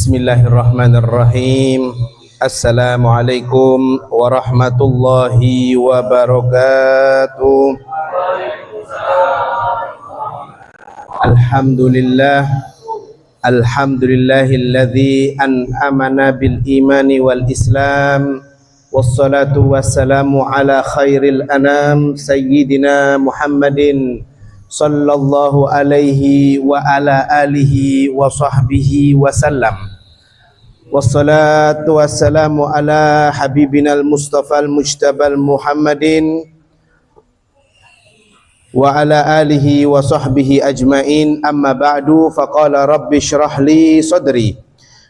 Bismillahirrahmanirrahim. Assalamualaikum warahmatullahi wabarakatuh. Alhamdulillahilladzi an'amana bil imani wal islam. Wassalatu wassalamu ala khairil anam sayyidina Muhammadin sallallahu alaihi wa ala alihi wa sahbihi wa sallam. Wassalatu wassalamu ala habibinal mustafa al-mujtabal Muhammadin wa ala alihi wa sahbihi ajmain. Amma ba'du, faqala rabbi shrah li sadri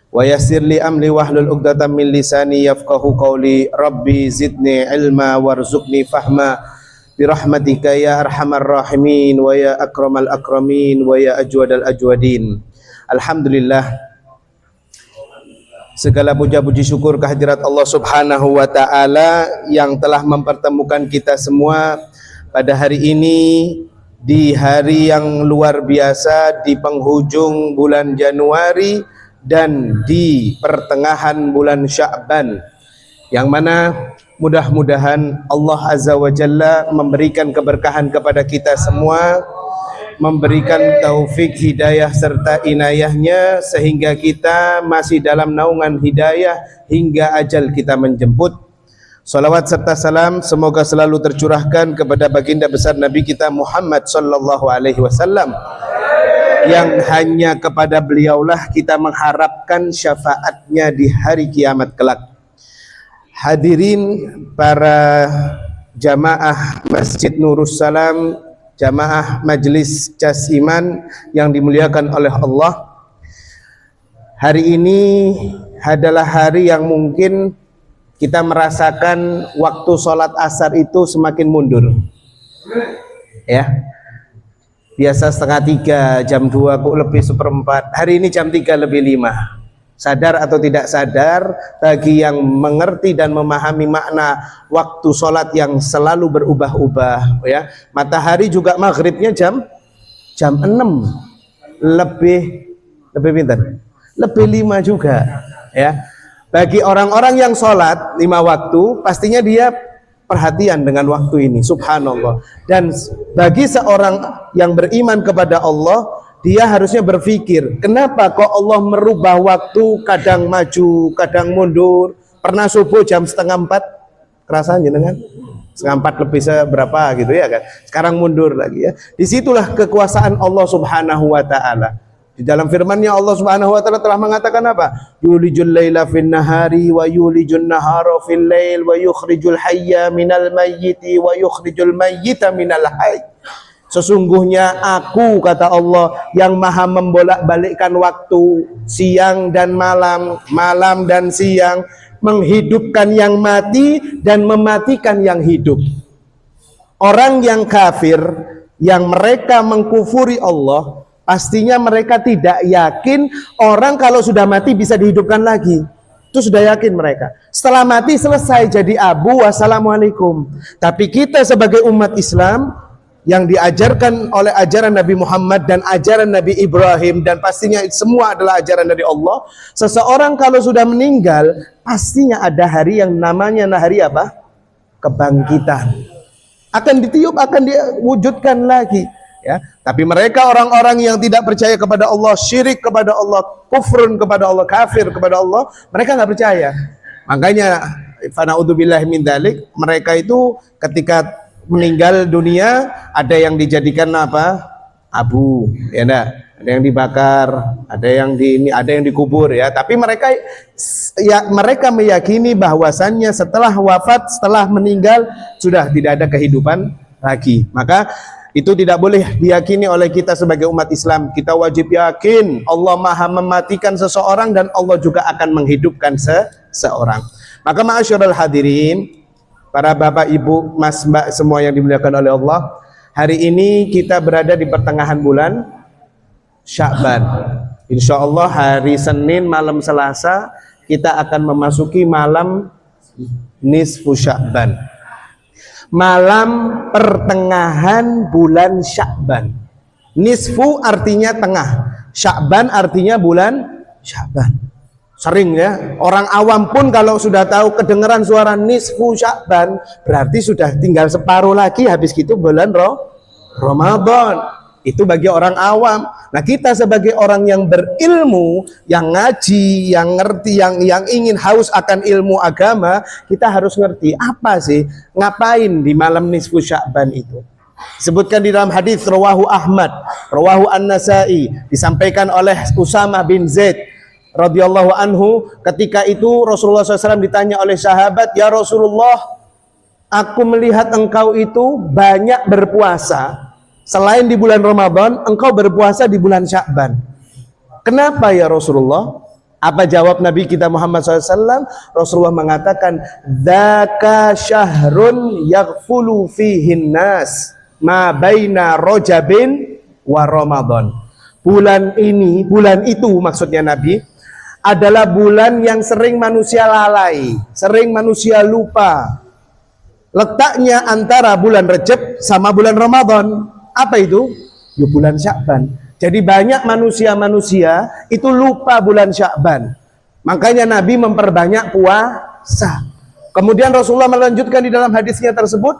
wa yassir li amri wahlul 'uqdatam min lisani yafqahu qawli. Rabbi zidni ilma warzuqni fahma birahmatika ya arhamar rahimin wa ya akramal akramin wa ya ajwadal ajwadin. Alhamdulillah, segala puja-puji syukur kehadirat Allah Subhanahu wa ta'ala yang telah mempertemukan kita semua pada hari ini, di hari yang luar biasa, di penghujung bulan Januari dan di pertengahan bulan Sya'ban, yang mana mudah-mudahan Allah Azza wa Jalla memberikan keberkahan kepada kita semua, memberikan taufik, hidayah serta inayahnya, sehingga kita masih dalam naungan hidayah hingga ajal kita menjemput. Salawat serta salam semoga selalu tercurahkan kepada baginda besar Nabi kita Muhammad sallallahu alaihi wasallam, yang hanya kepada beliaulah kita mengharapkan syafaatnya di hari kiamat kelak. Hadirin para jamaah Masjid Nurus Salam, jamaah Majelis Cas Iman yang dimuliakan oleh Allah, hari ini adalah hari yang mungkin kita merasakan waktu sholat asar itu semakin mundur, ya. Biasa setengah 3, jam 2 lebih seperempat, hari ini jam 3 lebih 5. Sadar atau tidak sadar, bagi yang mengerti dan memahami makna waktu sholat yang selalu berubah-ubah, ya. Matahari juga maghribnya jam 6 lebih pintar, lebih 5 juga, ya. Bagi orang-orang yang sholat 5 waktu, pastinya dia perhatian dengan waktu ini, subhanallah. Dan bagi seorang yang beriman kepada Allah, dia harusnya berpikir, kenapa kok Allah merubah waktu, kadang maju, kadang mundur. Pernah subuh jam 3:30, kerasanya dengan 3:30 lebih seberapa gitu ya kan. Sekarang mundur lagi ya. Disitulah kekuasaan Allah Subhanahu wa ta'ala. Di dalam firman-Nya Allah Subhanahu wa ta'ala telah mengatakan apa? Yulijul laila fin nahari wa yulijun nahara fil lail wa yukhrijul hayya minal mayyiti wa yukhrijul mayyita minal hayy. Sesungguhnya aku, kata Allah, yang maha membolak-balikkan waktu siang dan malam, malam dan siang, menghidupkan yang mati dan mematikan yang hidup. Orang yang kafir, yang mereka mengkufuri Allah, pastinya mereka tidak yakin orang kalau sudah mati bisa dihidupkan lagi. Itu sudah yakin mereka. Setelah mati selesai jadi abu, wassalamualaikum. Tapi kita sebagai umat Islam yang diajarkan oleh ajaran Nabi Muhammad dan ajaran Nabi Ibrahim, dan pastinya semua adalah ajaran dari Allah, seseorang kalau sudah meninggal pastinya ada hari yang namanya hari apa? Kebangkitan. Akan ditiup, akan diwujudkan lagi, ya. Tapi mereka orang-orang yang tidak percaya kepada Allah, syirik kepada Allah, kufrun kepada Allah, kafir kepada Allah, mereka nggak percaya. Makanya fana'udzubillahi min dzalik, mereka itu ketika meninggal dunia ada yang dijadikan apa? Abu, ya enggak? Ada yang dibakar, ada yang dikubur, ya. Tapi mereka meyakini bahwasannya setelah wafat, setelah meninggal sudah tidak ada kehidupan lagi. Maka itu tidak boleh diyakini oleh kita sebagai umat Islam. Kita wajib yakin Allah maha mematikan seseorang dan Allah juga akan menghidupkan seseorang. Maka ma'asyiral hadirin, para bapak, ibu, mas, mbak, semua yang dimuliakan oleh Allah, hari ini kita berada di pertengahan bulan Sya'ban. Insya Allah hari Senin malam Selasa kita akan memasuki malam nisfu Sya'ban, malam pertengahan bulan Sya'ban. Nisfu artinya tengah, Sya'ban artinya bulan Sya'ban. Sering ya, orang awam pun kalau sudah tahu kedengeran suara nisfu Sya'ban, berarti sudah tinggal separuh lagi habis gitu bulan Ramadan. Itu bagi orang awam. Nah, kita sebagai orang yang berilmu, yang ngaji, yang ngerti, yang ingin haus akan ilmu agama, kita harus ngerti apa sih, ngapain di malam nisfu Sya'ban itu. Disebutkan di dalam hadis rawahu Ahmad, rawahu An-Nasa'i, disampaikan oleh Usamah bin Zaid radhiyallahu anhu, ketika itu Rasulullah SAW ditanya oleh sahabat, "Ya Rasulullah, aku melihat engkau itu banyak berpuasa. Selain di bulan Ramadan, engkau berpuasa di bulan Sya'ban. Kenapa ya Rasulullah?" Apa jawab Nabi kita Muhammad SAW? Rasulullah mengatakan, "Dzaka syahrun yaghfulu fihin nas ma baina Rajabin wa Ramadan." Bulan ini, bulan itu maksudnya Nabi, adalah bulan yang sering manusia lalai, sering manusia lupa. Letaknya antara bulan Rajab sama bulan Ramadan. Apa itu? Ya bulan Sya'ban. Jadi banyak manusia-manusia itu lupa bulan Sya'ban. Makanya Nabi memperbanyak puasa. Kemudian Rasulullah melanjutkan di dalam hadisnya tersebut,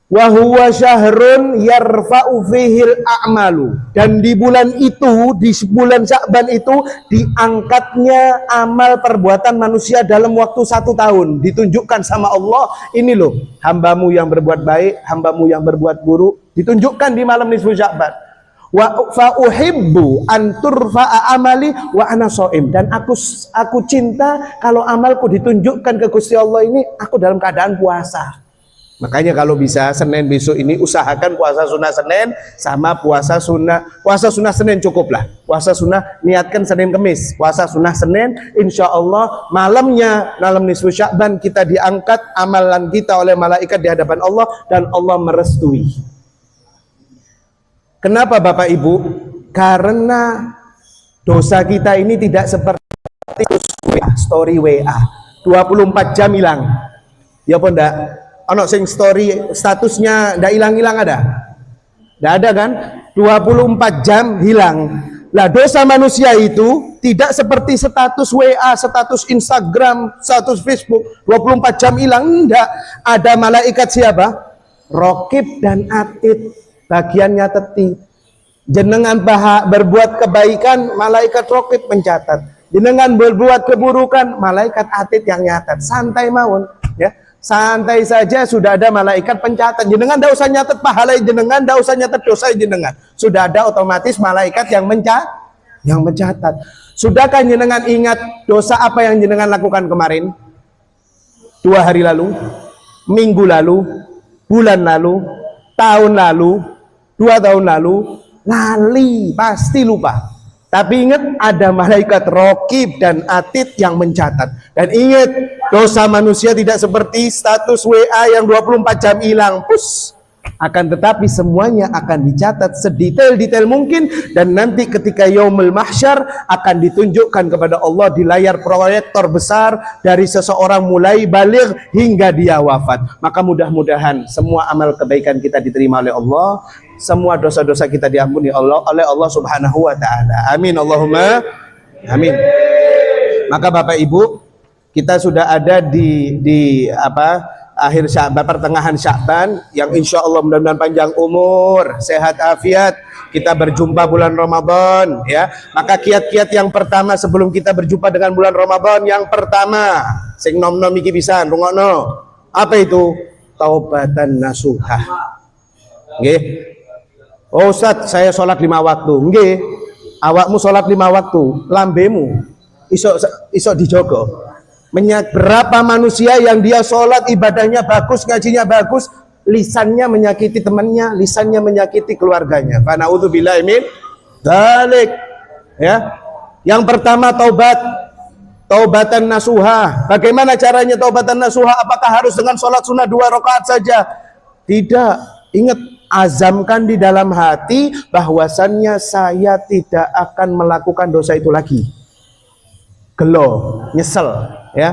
wa huwa syahrun yarfa'u fihil a'malu. Dan di bulan itu, di bulan Sya'ban itu, diangkatnya amal perbuatan manusia dalam waktu 1 tahun. Ditunjukkan sama Allah, ini loh, hambamu yang berbuat baik, hambamu yang berbuat buruk. Ditunjukkan di malam nisfu Sya'ban. Wa fa uhibbu an turfa'a amali wa ana shaim. Dan aku cinta kalau amalku ditunjukkan ke Gusti Allah ini, aku dalam keadaan puasa. Makanya kalau bisa Senin besok ini usahakan puasa sunnah Senin sama puasa sunnah Senin cukuplah. Puasa sunnah niatkan Senin Kemis, puasa sunnah Senin, insya Allah malamnya malam nisfu Sya'ban kita diangkat amalan kita oleh malaikat di hadapan Allah dan Allah merestui. Kenapa Bapak Ibu? Karena dosa kita ini tidak seperti story WA 24 jam hilang. Ya apa enggak? Ono sing story statusnya ndak hilang-hilang ada? Ndak ada kan? 24 jam hilang. Lah dosa manusia itu tidak seperti status WA, status Instagram, status Facebook 24 jam hilang, enggak. Ada malaikat siapa? Raqib dan Atid, bagian nyateti. Jenengan berbuat kebaikan, malaikat Raqib mencatat. Jenengan berbuat keburukan, malaikat Atid yang nyatat. Santai mawon, ya. Santai saja, sudah ada malaikat pencatat. Jenengan tidak usah nyatet pahala jenengan, tidak usah nyatet dosa jenengan. Sudah ada otomatis malaikat yang mencatat. Sudahkah jenengan ingat dosa apa yang jenengan lakukan kemarin? 2 hari lalu, minggu lalu, bulan lalu, tahun lalu, 2 tahun lalu, lali, pasti lupa. Tapi ingat ada malaikat Raqib dan Atid yang mencatat. Dan ingat, dosa manusia tidak seperti status WA yang 24 jam hilang. Akan tetapi semuanya akan dicatat sedetail-detail mungkin. Dan nanti ketika yaumul mahsyar akan ditunjukkan kepada Allah di layar proyektor besar dari seseorang mulai baligh hingga dia wafat. Maka mudah-mudahan semua amal kebaikan kita diterima oleh Allah, semua dosa-dosa kita diampuni oleh Allah Subhanahu wa taala. Amin Allahumma amin. Maka Bapak Ibu, kita sudah ada di akhir Sya'ban, pertengahan Sya'ban, yang insya Allah mudah-mudahan panjang umur, sehat afiat, kita berjumpa bulan Ramadan, ya. Maka kiat-kiat yang pertama sebelum kita berjumpa dengan bulan Ramadan, yang pertama, sing nom-nom iki pisan, rungokno. Apa itu? Taubatan nasuhah. Nggih. Oh Ustaz, saya sholat 5 waktu. Nggih. Awakmu sholat 5 waktu, lambemu iso dijogo. Berapa manusia yang dia sholat, ibadahnya bagus, ngajinya bagus, lisannya menyakiti temannya, lisannya menyakiti keluarganya. Fa na'udzubillahi min dzalik. Ya. Yang pertama taubatan nasuha. Bagaimana caranya taubatan nasuha? Apakah harus dengan sholat sunnah 2 rakaat saja? Tidak. Ingat, azamkan di dalam hati bahwasannya saya tidak akan melakukan dosa itu lagi. Gelo, nyesel, ya.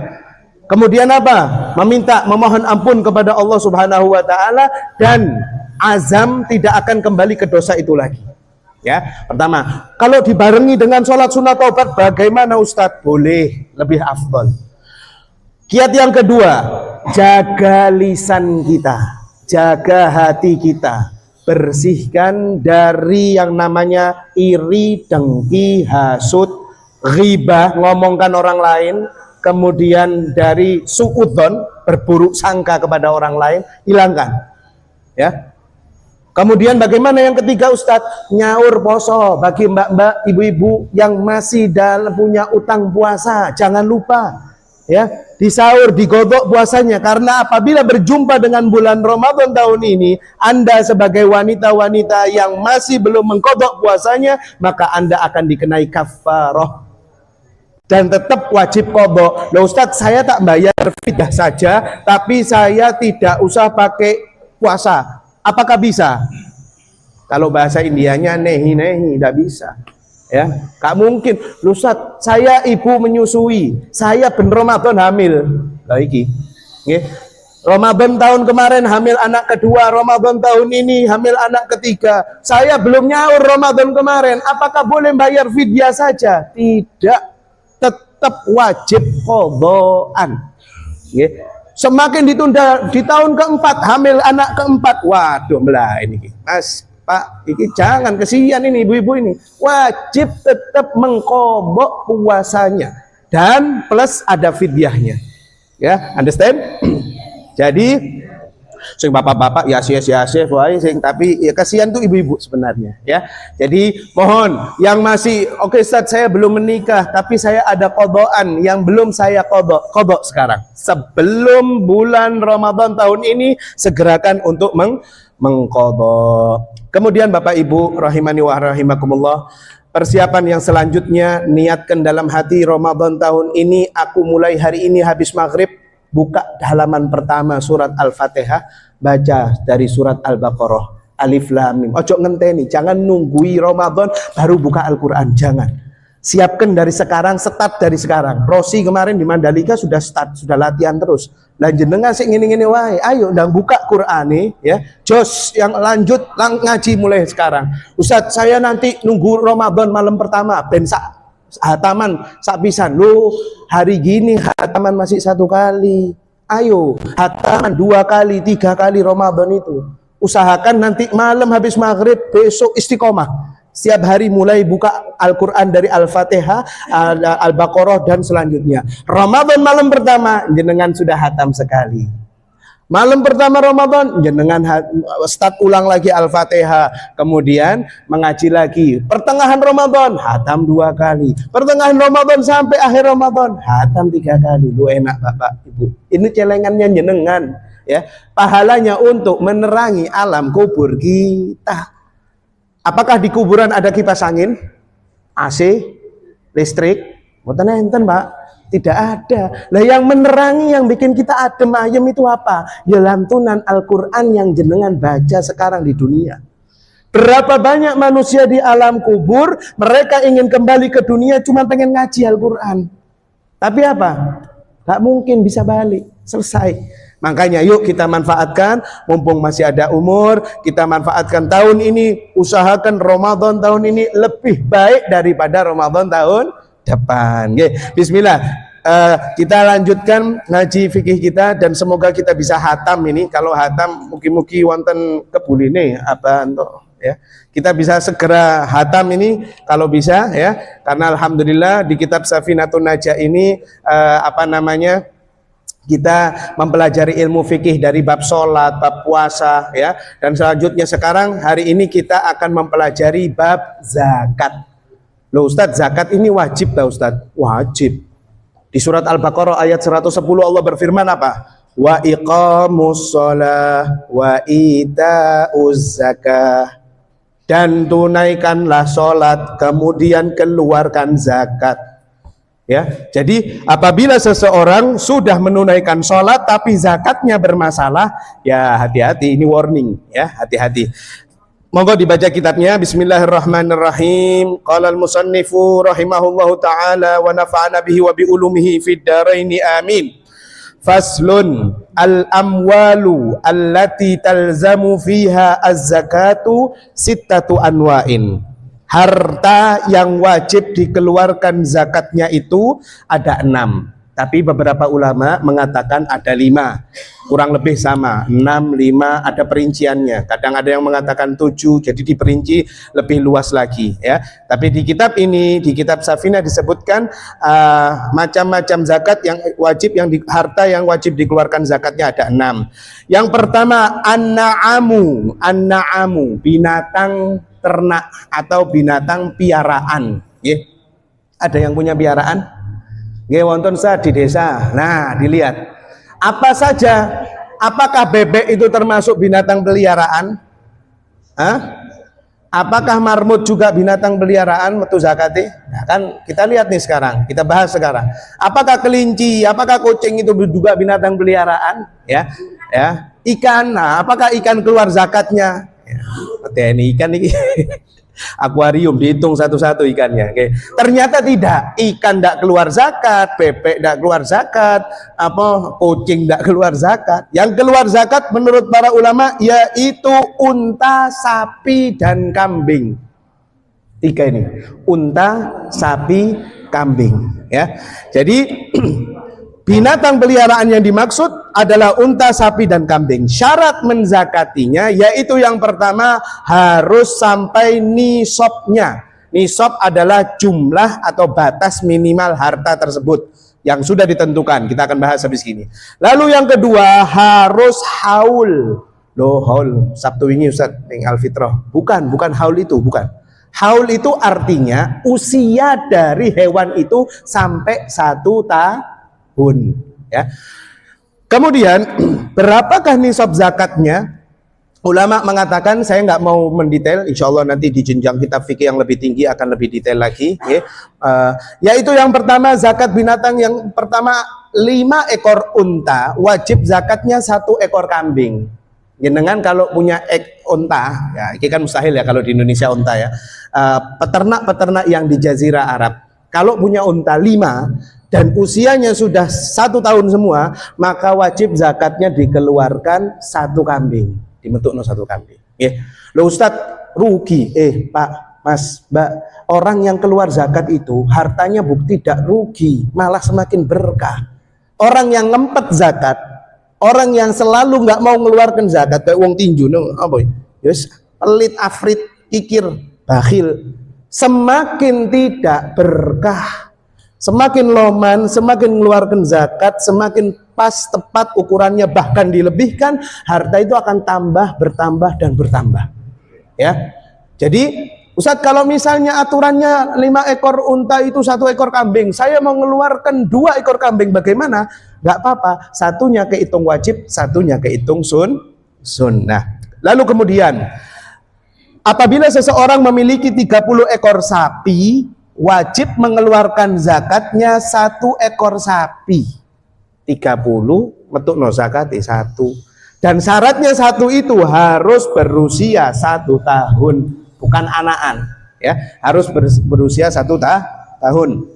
Kemudian apa? Memohon ampun kepada Allah Subhanahu wa taala dan azam tidak akan kembali ke dosa itu lagi. Ya, pertama, kalau dibarengi dengan sholat sunat taubat bagaimana Ustadz? Boleh, lebih afdol. Kiat yang kedua, jaga lisan kita, jaga hati kita, bersihkan dari yang namanya iri, dengki, hasud, ghibah, ngomongkan orang lain, kemudian dari suudzon, berburuk sangka kepada orang lain, hilangkan. Ya. Kemudian bagaimana yang ketiga Ustadz? Nyaur poso bagi mbak-mbak, ibu-ibu yang masih punya utang puasa, jangan lupa ya disaur, digodok puasanya, karena apabila berjumpa dengan bulan Ramadan tahun ini, Anda sebagai wanita-wanita yang masih belum mengkodok puasanya, maka Anda akan dikenai kafarah dan tetap wajib kodok. Loh Ustadz, saya tak bayar fidyah saja, tapi saya tidak usah pakai puasa. Apakah bisa? Kalau bahasa Indianya nehi-nehi, tidak bisa. Ya, gak mungkin. Loh Ustaz, saya ibu menyusui, saya ben Ramadan hamil. Lah iki. Nggih. Ramadan tahun kemarin hamil anak kedua, Ramadan tahun ini hamil anak ketiga. Saya belum nyaur Ramadan kemarin. Apakah boleh bayar fidyah saja? Tidak. Tetap wajib qadhaan. Nggih. Semakin ditunda di tahun keempat, hamil anak keempat, waduh belah ini Mas Pak, ini jangan, kesian ini ibu-ibu ini, wajib tetap mengkodok puasanya dan plus ada fidyahnya, ya, understand? Jadi sing bapak-bapak ya sia-sia tapi ya kasihan tuh ibu-ibu sebenarnya, ya. Jadi mohon yang masih oke Ustaz, saya belum menikah tapi saya ada kodokan yang belum saya kodok sekarang, sebelum bulan Ramadan tahun ini segerakan untuk mengkodok. Kemudian Bapak Ibu rahimani wa rahimakumullah, persiapan yang selanjutnya, niatkan dalam hati Ramadan tahun ini, aku mulai hari ini habis maghrib buka halaman pertama surat Al-Fatihah, baca dari surat Al-Baqarah, Alif Lam Mim. Ojo ngenteni, jangan nunggui Ramadan baru buka Al-Quran, jangan. Siapkan dari sekarang, start dari sekarang. Rosi kemarin di Mandalika sudah start, sudah latihan terus. Lah jenengan sing ngene-ngene wae, ayo ndang buka Qur'ane ya. Jos yang lanjut ngaji mulai sekarang. Ustaz, saya nanti nunggu Ramadan malam pertama ben hataman sapisan. Lu hari gini hataman masih 1 kali, ayo hataman 2 kali 3 kali Ramadan itu. Usahakan nanti malam habis maghrib, besok istiqomah setiap hari mulai buka Al-Quran dari Al-Fatihah, Al-Baqarah dan selanjutnya. Ramadan malam pertama jenengan sudah hatam sekali. Malam pertama Ramadan, jenengan start ulang lagi Al-Fatihah, kemudian mengaji lagi. Pertengahan Ramadan, hatam 2 kali. Pertengahan Ramadan sampai akhir Ramadan, hatam 3 kali. Lu enak Bapak Ibu. Ini celengannya jenengan, ya. Pahalanya untuk menerangi alam kubur kita. Apakah di kuburan ada kipas angin, AC, listrik? Mboten enten, Pak. Tidak ada. Lah yang menerangi, yang bikin kita adem ayem itu apa? Ya lantunan Al-Quran yang jenengan baca sekarang di dunia. Berapa banyak manusia di alam kubur, mereka ingin kembali ke dunia cuma pengen ngaji Al-Quran. Tapi apa? Gak mungkin bisa balik. Selesai. Makanya yuk kita manfaatkan, mumpung masih ada umur, kita manfaatkan tahun ini, usahakan Ramadan tahun ini lebih baik daripada Ramadan tahun depan. Oke, bismillah. Kita lanjutkan ngaji fikih kita dan semoga kita bisa hatam ini. Kalau hatam mugi-mugi wonten kebuline apa untuk ya. Kita bisa segera hatam ini kalau bisa ya. Karena alhamdulillah di kitab Safinatun Najah ini kita mempelajari ilmu fikih dari bab sholat, bab puasa ya. Dan selanjutnya sekarang hari ini kita akan mempelajari bab zakat. Loh Ustadz, zakat ini wajib tak Ustadz? Wajib. Di surat Al-Baqarah ayat 110 Allah berfirman apa? Wa iqamus shalah wa ita'uz zakah. Dan tunaikanlah sholat, kemudian keluarkan zakat. Ya, jadi apabila seseorang sudah menunaikan sholat tapi zakatnya bermasalah, ya hati-hati, ini warning ya, hati-hati. Monggo dibaca kitabnya. Bismillahirrahmanirrahim. Qala al-musannifu rahimahullahu taala wa nafa'ana bihi wa bi ulumihi fid dharaini amin. Faslun al-amwalu allati talzamu fiha az-zakatu sittatu anwa'in. Harta yang wajib dikeluarkan zakatnya itu ada 6. Tapi beberapa ulama mengatakan ada 5. Kurang lebih sama, 6, 5, ada perinciannya. Kadang ada yang mengatakan 7, jadi diperinci lebih luas lagi ya. Tapi di kitab ini, di kitab Safinah disebutkan macam-macam zakat yang wajib, harta yang wajib dikeluarkan zakatnya ada 6. Yang pertama an-na'amu. An-na'amu, binatang ternak atau binatang piaraan. Ada yang punya piaraan? Nggih wonten di desa. Nah, dilihat. Apa saja? Apakah bebek itu termasuk binatang peliharaan? Apakah marmut juga binatang peliharaan metu zakati? Nah, kan kita lihat nih sekarang, kita bahas sekarang. Apakah kelinci, apakah kucing itu juga binatang peliharaan? Ya. Ikan, nah, apakah ikan keluar zakatnya? Ya, ini ikan ini akuarium dihitung satu-satu ikannya. Oke. Ternyata tidak, ikan tidak keluar zakat, bebek tidak keluar zakat, kucing tidak keluar zakat. Yang keluar zakat menurut para ulama yaitu unta, sapi, dan kambing. 3 ini, unta, sapi, kambing. Ya, jadi binatang peliharaan yang dimaksud adalah unta, sapi, dan kambing. Syarat menzakatinya yaitu yang pertama harus sampai nisabnya. Nisab adalah jumlah atau batas minimal harta tersebut yang sudah ditentukan. Kita akan bahas habis ini. Lalu yang kedua harus haul. Loh, haul Sabtu ini Ustaz ning Alfitrah. Bukan haul itu, bukan. Haul itu artinya usia dari hewan itu sampai 1 tahun. Ya. Kemudian berapakah nisab zakatnya? Ulama mengatakan, saya nggak mau mendetail, insya Allah nanti di jenjang kitab fikih yang lebih tinggi akan lebih detail lagi. Yaitu yang pertama zakat binatang, yang pertama 5 ekor unta, wajib zakatnya 1 ekor kambing. Jenengan kalau punya unta, ya ini kan mustahil ya kalau di Indonesia unta ya. Peternak-peternak yang di Jazirah Arab, kalau punya unta 5 dan usianya sudah 1 tahun semua, maka wajib zakatnya dikeluarkan 1 kambing, dimetukno 1 kambing. Loh Ustadz, rugi. Pak, Mas, Mbak, orang yang keluar zakat itu hartanya tidak rugi, malah semakin berkah. Orang yang ngempet zakat, orang yang selalu nggak mau mengeluarkan zakat, kayak wong tinju, yes, pelit, afrit, kikir, bakhil, semakin tidak berkah. Semakin loman, semakin mengeluarkan zakat, semakin pas, tepat ukurannya, bahkan dilebihkan, harta itu akan bertambah dan bertambah. Ya. Jadi, Ustadz, kalau misalnya aturannya 5 ekor unta itu 1 ekor kambing, saya mau mengeluarkan 2 ekor kambing, bagaimana? Gak apa-apa, satunya kehitung wajib, satunya kehitung sunnah. Lalu kemudian, apabila seseorang memiliki 30 ekor sapi, wajib mengeluarkan zakatnya 1 ekor sapi. 30 metukno zakati 1. Dan syaratnya 1 itu harus berusia 1 tahun, bukan anakan, ya. Harus berusia 1 tahun.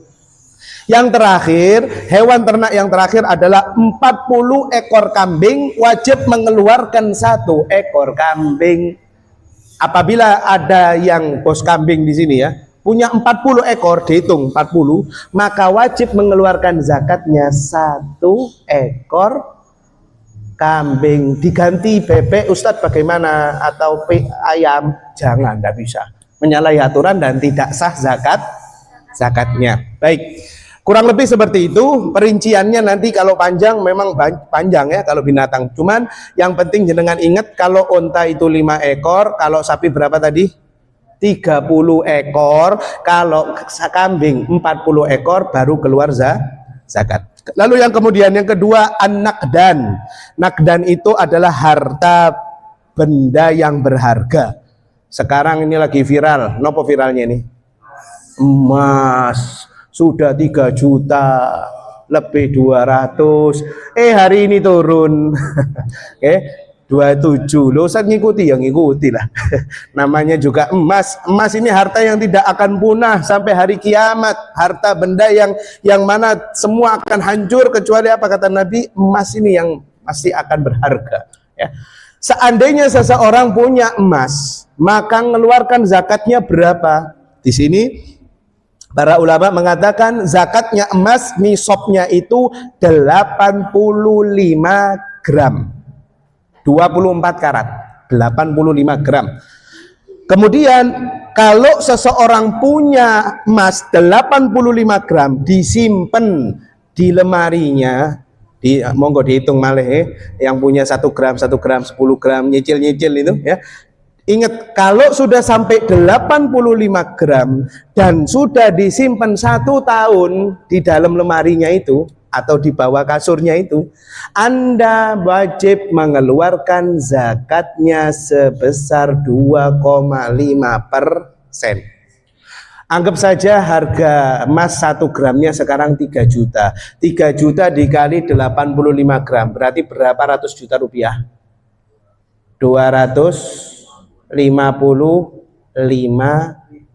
Yang terakhir, hewan ternak yang terakhir adalah 40 ekor kambing, wajib mengeluarkan 1 ekor kambing. Apabila ada yang bos kambing di sini ya, punya 40 ekor, dihitung 40, maka wajib mengeluarkan zakatnya 1 ekor kambing. Diganti bebek, Ustadz bagaimana? Atau ayam? Jangan, tidak bisa. Menyalahi aturan dan tidak sah zakatnya. Baik, kurang lebih seperti itu. Perinciannya nanti kalau panjang, memang panjang ya kalau binatang. Cuman yang penting jenengan ingat, kalau unta itu 5 ekor, kalau sapi berapa tadi? 30 ekor, kalau kambing 40 ekor baru keluar zakat. Lalu yang kemudian yang kedua an-nakdan. Nakdan itu adalah harta benda yang berharga. Sekarang ini lagi viral. Nopo viralnya ini? Emas sudah 3 juta lebih 200. Hari ini turun. Oke. 27 loh, saya ngikuti, yang ngikuti lah. Namanya juga emas. Emas ini harta yang tidak akan punah sampai hari kiamat. Harta benda yang mana semua akan hancur, kecuali apa kata Nabi, emas ini yang masih akan berharga. Ya. Seandainya seseorang punya emas, maka mengeluarkan zakatnya berapa? Di sini para ulama mengatakan zakatnya emas nisabnya itu 85 gram. 24 karat, 85 gram. Kemudian kalau seseorang punya emas 85 gram disimpan di lemarinya, monggo dihitung malih yang punya 1 gram, 1 gram, 10 gram, nyicil-nyicil itu ya. Ingat, kalau sudah sampai 85 gram dan sudah disimpan 1 tahun di dalam lemarinya itu atau di bawah kasurnya itu, Anda wajib mengeluarkan zakatnya sebesar 2,5%. Anggap saja harga emas 1 gramnya sekarang 3 juta. 3 juta dikali 85 gram, berarti berapa ratus juta rupiah? 255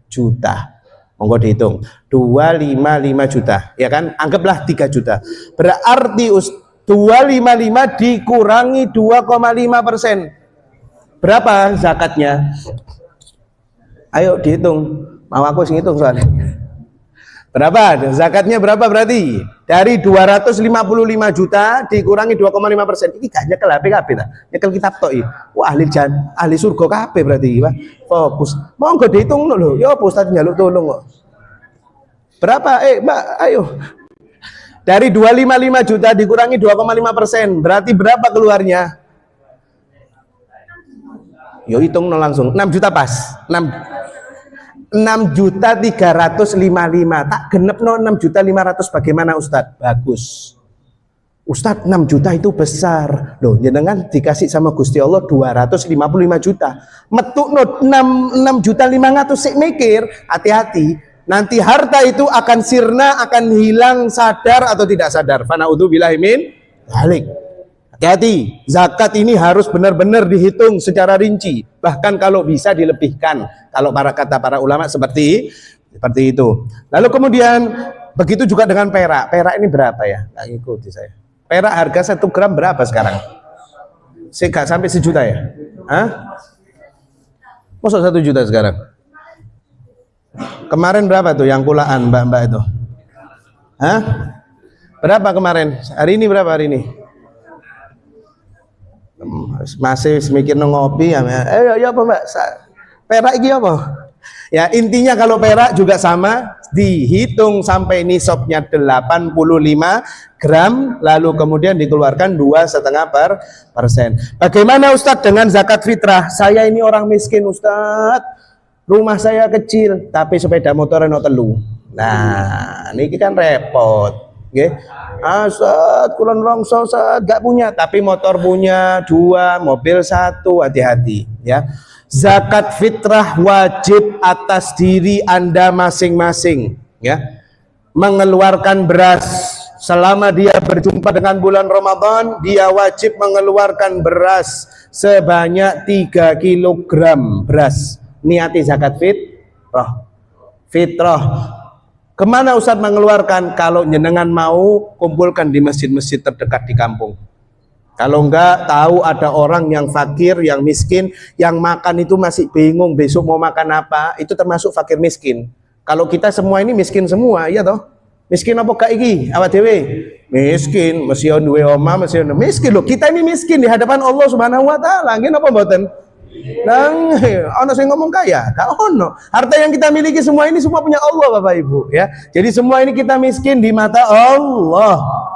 juta. Monggo dihitung. 255 juta, ya kan? Anggaplah 3 juta. Berarti 255 dikurangi 2,5%. Berapa zakatnya? Ayo dihitung. Mau aku ngitung soalnya. Berapa? Zakatnya berapa berarti? Dari 255 juta dikurangi 2,5%. Ini gak nyekel HP kabeh ta? Nyekel kitab tok iki. Wah, ahli surga kabeh berarti, Pak. Fokus. Monggo dihitung lho. Ya apa Ustaz njaluk tolong kok. Berapa? Mbak, ayo. Dari 255 juta dikurangi 2,5%. Berarti berapa keluarnya? Yo hitung langsung. 6 juta pas. 6 juta 355, tak genep no 6 juta 500. Bagaimana Ustadz? Bagus Ustadz, 6 juta itu besar loh, jenengan dikasih sama Gusti Allah 255 juta metuk no 6 juta 500. Sik mikir, hati-hati, nanti harta itu akan sirna, akan hilang sadar atau tidak sadar. Fanaudzubillahi min dzalik. Hati-hati, zakat ini harus benar-benar dihitung secara rinci, bahkan kalau bisa dilebihkan. Kalau kata para ulama seperti itu. Lalu kemudian begitu juga dengan perak. Perak ini berapa ya? Nggak ikuti saya. Perak harga 1 gram berapa sekarang? Nggak sampai 1 juta ya? Hah? Masuk 1 juta sekarang? Kemarin berapa tuh yang kulaan mbak-mbak itu? Hah? Berapa kemarin? Hari ini berapa hari ini? Masih mikir ngopi ya. Ya apa mbak? Perak ini apa? Ya intinya kalau perak juga sama, dihitung sampai nisabnya 85 gram, lalu kemudian dikeluarkan 2,5%. Bagaimana Ustadz dengan zakat fitrah? Saya ini orang miskin Ustadz, rumah saya kecil, tapi sepeda motor ono 3. Nah, ini kan repot. Nggih. Ustaz, kulon rongso gak punya, tapi motor punya 2, mobil 1, hati-hati ya. Zakat fitrah wajib atas diri Anda masing-masing ya. Mengeluarkan beras selama dia berjumpa dengan bulan Ramadan, dia wajib mengeluarkan beras sebanyak 3 kilogram beras. Niati zakat fitrah. Kemana Ustadz mengeluarkan? Kalau jenengan mau, kumpulkan di masjid-masjid terdekat di kampung. Kalau enggak, tahu ada orang yang fakir, yang miskin, yang makan itu masih bingung besok mau makan apa, itu termasuk fakir miskin. Kalau kita semua ini miskin semua, iya toh? Miskin apa gak iki? Awak dhewe miskin, mesti duwe omah, mesti miskin loh. Kita ini miskin di hadapan Allah Subhanahu wa taala. Nggih napa mboten? Nang, ono sing ngomong kaya, gak ono. Harta yang kita miliki semua ini semua punya Allah Bapak Ibu ya. Jadi semua ini kita miskin di mata Allah.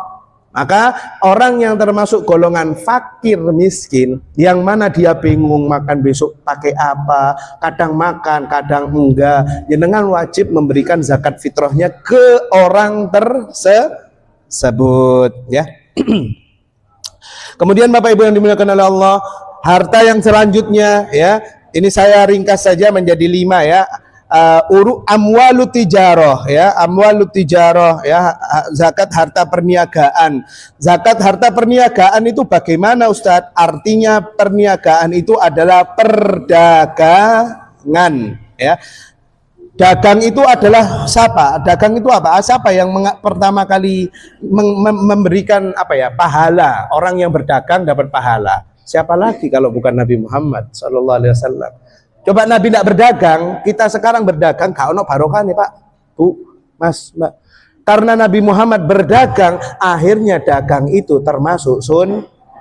Maka orang yang termasuk golongan fakir miskin, yang mana dia bingung makan besok pakai apa, kadang makan, kadang enggak, jenengan wajib memberikan zakat fitrahnya ke orang tersebut ya. Kemudian Bapak Ibu yang dimuliakan oleh Allah, harta yang selanjutnya ya, ini saya ringkas saja menjadi 5 ya. Amwalut tijarah ya, amwalut tijarah ya, zakat harta perniagaan. Zakat harta perniagaan itu bagaimana Ustadz? Artinya perniagaan itu adalah perdagangan ya. Dagang itu adalah siapa? Dagang itu apa? Siapa yang pertama kali memberikan apa ya, pahala? Orang yang berdagang dapat pahala. Siapa lagi kalau bukan Nabi Muhammad sallallahu alaihi wasallam? Coba Nabi tidak berdagang, kita sekarang berdagang, gak ono barokah nih Pak, Bu, Mas, Mbak. Karena Nabi Muhammad berdagang, akhirnya dagang itu termasuk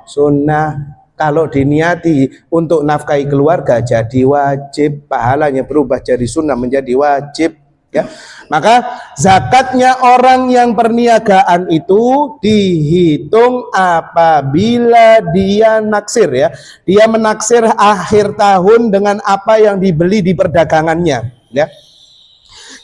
sunnah. Kalau diniati untuk nafkahi keluarga jadi wajib, pahalanya berubah dari sunnah menjadi wajib, ya. Maka zakatnya orang yang perniagaan itu dihitung apabila dia naksir, ya. Dia menaksir akhir tahun dengan apa yang dibeli di perdagangannya, ya.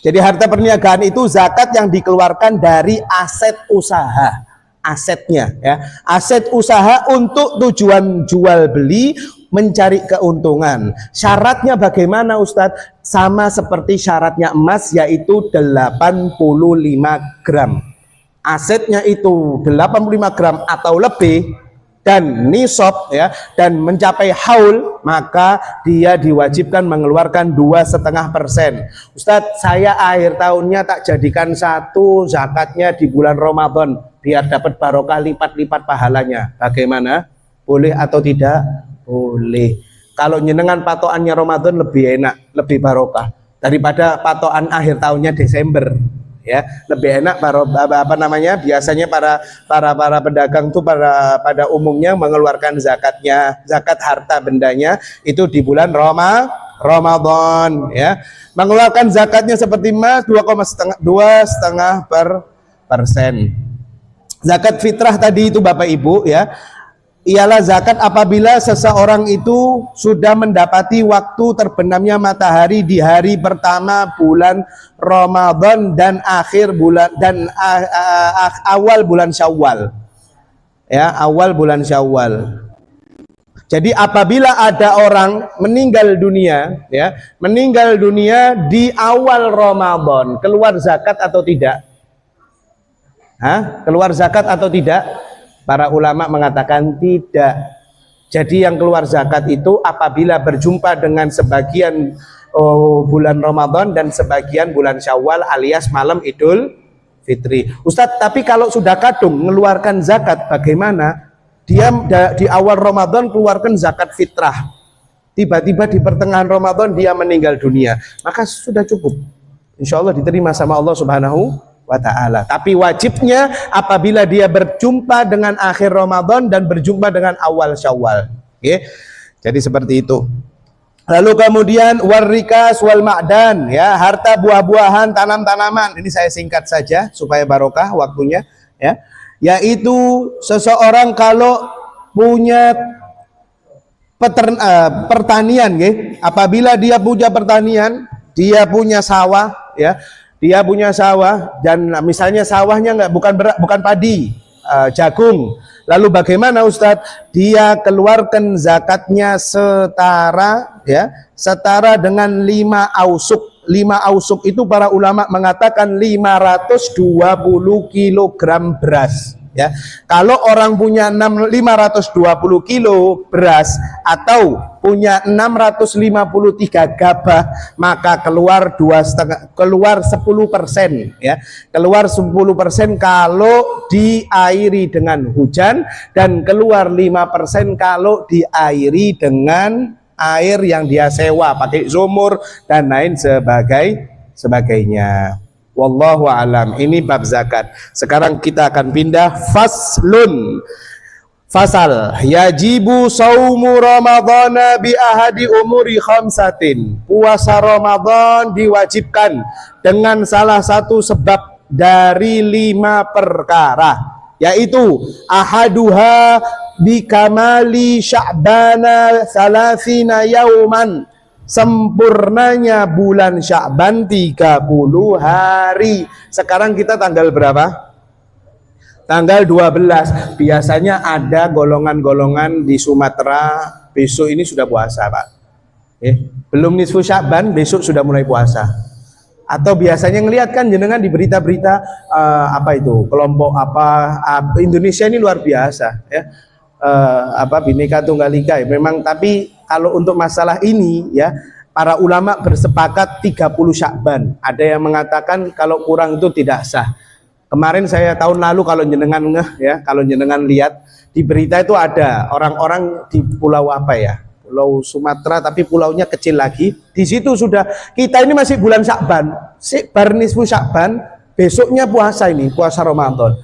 Jadi harta perniagaan itu zakat yang dikeluarkan dari aset usaha. Asetnya, ya, aset usaha untuk tujuan jual beli, mencari keuntungan. Syaratnya bagaimana Ustadz? Sama seperti syaratnya emas, yaitu 85 gram. Asetnya itu 85 gram atau lebih dan nisab, ya, dan mencapai haul, maka dia diwajibkan mengeluarkan 2,5%. Ustadz, saya akhir tahunnya tak jadikan satu zakatnya di bulan Ramadan biar dapat barokah lipat-lipat pahalanya. Bagaimana? Boleh atau tidak? Boleh. Kalau nyenengan patokannya Ramadan lebih enak, lebih barokah daripada patokan akhir tahunnya Desember. Ya, lebih enak biasanya para pedagang tuh pada umumnya mengeluarkan zakatnya, zakat harta bendanya itu di bulan Ramadan, ya. Mengeluarkan zakatnya seperti emas 2,5%. Zakat fitrah tadi itu Bapak Ibu, ya, ialah zakat apabila seseorang itu sudah mendapati waktu terbenamnya matahari di hari pertama bulan Ramadan dan akhir bulan dan awal bulan Syawal. Ya, awal bulan Syawal. Jadi apabila ada orang meninggal dunia, ya, meninggal dunia di awal Ramadan, keluar zakat atau tidak? Keluar zakat atau tidak? Para ulama mengatakan tidak. Jadi yang keluar zakat itu apabila berjumpa dengan sebagian bulan Ramadan dan sebagian bulan Syawal alias malam Idul Fitri. Ustadz, tapi kalau sudah kadung mengeluarkan zakat bagaimana? Dia di awal Ramadan keluarkan zakat fitrah. Tiba-tiba di pertengahan Ramadan dia meninggal dunia. Maka sudah cukup. Insya Allah diterima sama Allah Subhanahu wa ta'ala. Tapi wajibnya apabila dia berjumpa dengan akhir Ramadan dan berjumpa dengan awal Syawal. Okay? Jadi seperti itu. Lalu kemudian warikas wal ma'dan, ya, harta buah-buahan, tanam-tanaman. Ini saya singkat saja supaya barokah waktunya, ya. Yaitu seseorang kalau punya pertanian, ya, apabila dia punya pertanian, dia punya sawah, ya. Dia punya sawah dan misalnya sawahnya bukan padi, jagung. Lalu bagaimana Ustadz? Dia keluarkan zakatnya setara, ya, setara dengan 5 ausuk. 5 ausuk itu para ulama mengatakan 520 kg beras. Ya, kalau orang punya 520 kilo beras atau punya 653 gabah, maka keluar 10%, ya. Keluar 10% kalau diairi dengan hujan dan keluar 5% kalau diairi dengan air yang dia sewa pakai sumur dan lain sebagainya. Wallahu alam. Ini bab zakat. Sekarang kita akan pindah faslun. Fasal yajibu saumu ramadhana bi ahadi umuri khamsatin. Puasa Ramadan diwajibkan dengan salah satu sebab dari 5 perkara, yaitu ahaduha bi kamali sya'bana 30 yauman. Sempurnanya bulan Sya'ban 30 hari. Sekarang kita tanggal berapa? Tanggal 12. Biasanya ada golongan-golongan di Sumatera besok ini sudah puasa, Pak. Belum nisfu Sya'ban, besok sudah mulai puasa. Atau biasanya ngelihat kan jenengan di berita-berita apa itu? Kelompok Indonesia ini luar biasa, ya. Bhinneka Tunggal Ika, ya. Memang, tapi kalau untuk masalah ini, ya, para ulama bersepakat 30 Sya'ban. Ada yang mengatakan kalau kurang itu tidak sah. Kemarin saya tahun lalu kalau jenengan lihat di berita itu ada orang-orang di pulau apa ya? Pulau Sumatera tapi pulaunya kecil lagi. Di situ sudah, kita ini masih bulan Syakban, nisfu Syakban, besoknya puasa ini, puasa Ramadan.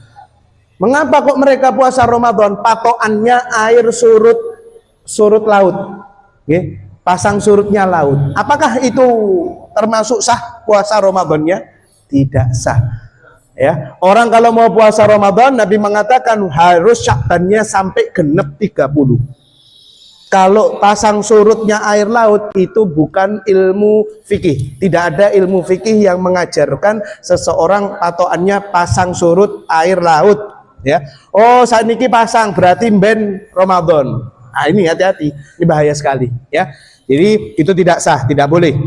Mengapa kok mereka puasa Ramadan? Patokannya air surut laut, pasang surutnya laut. Apakah itu termasuk sah puasa Ramadannya? Tidak sah. Ya, orang kalau mau puasa Ramadan, Nabi mengatakan harus Syakbannya sampai genep 30. Kalau pasang surutnya air laut itu bukan ilmu fikih. Tidak ada ilmu fikih yang mengajarkan seseorang patokannya pasang surut air laut. Ya, oh saat ini pasang berarti ben Ramadan. Nah ini hati-hati, ini bahaya sekali. Ya, jadi itu tidak sah, tidak boleh.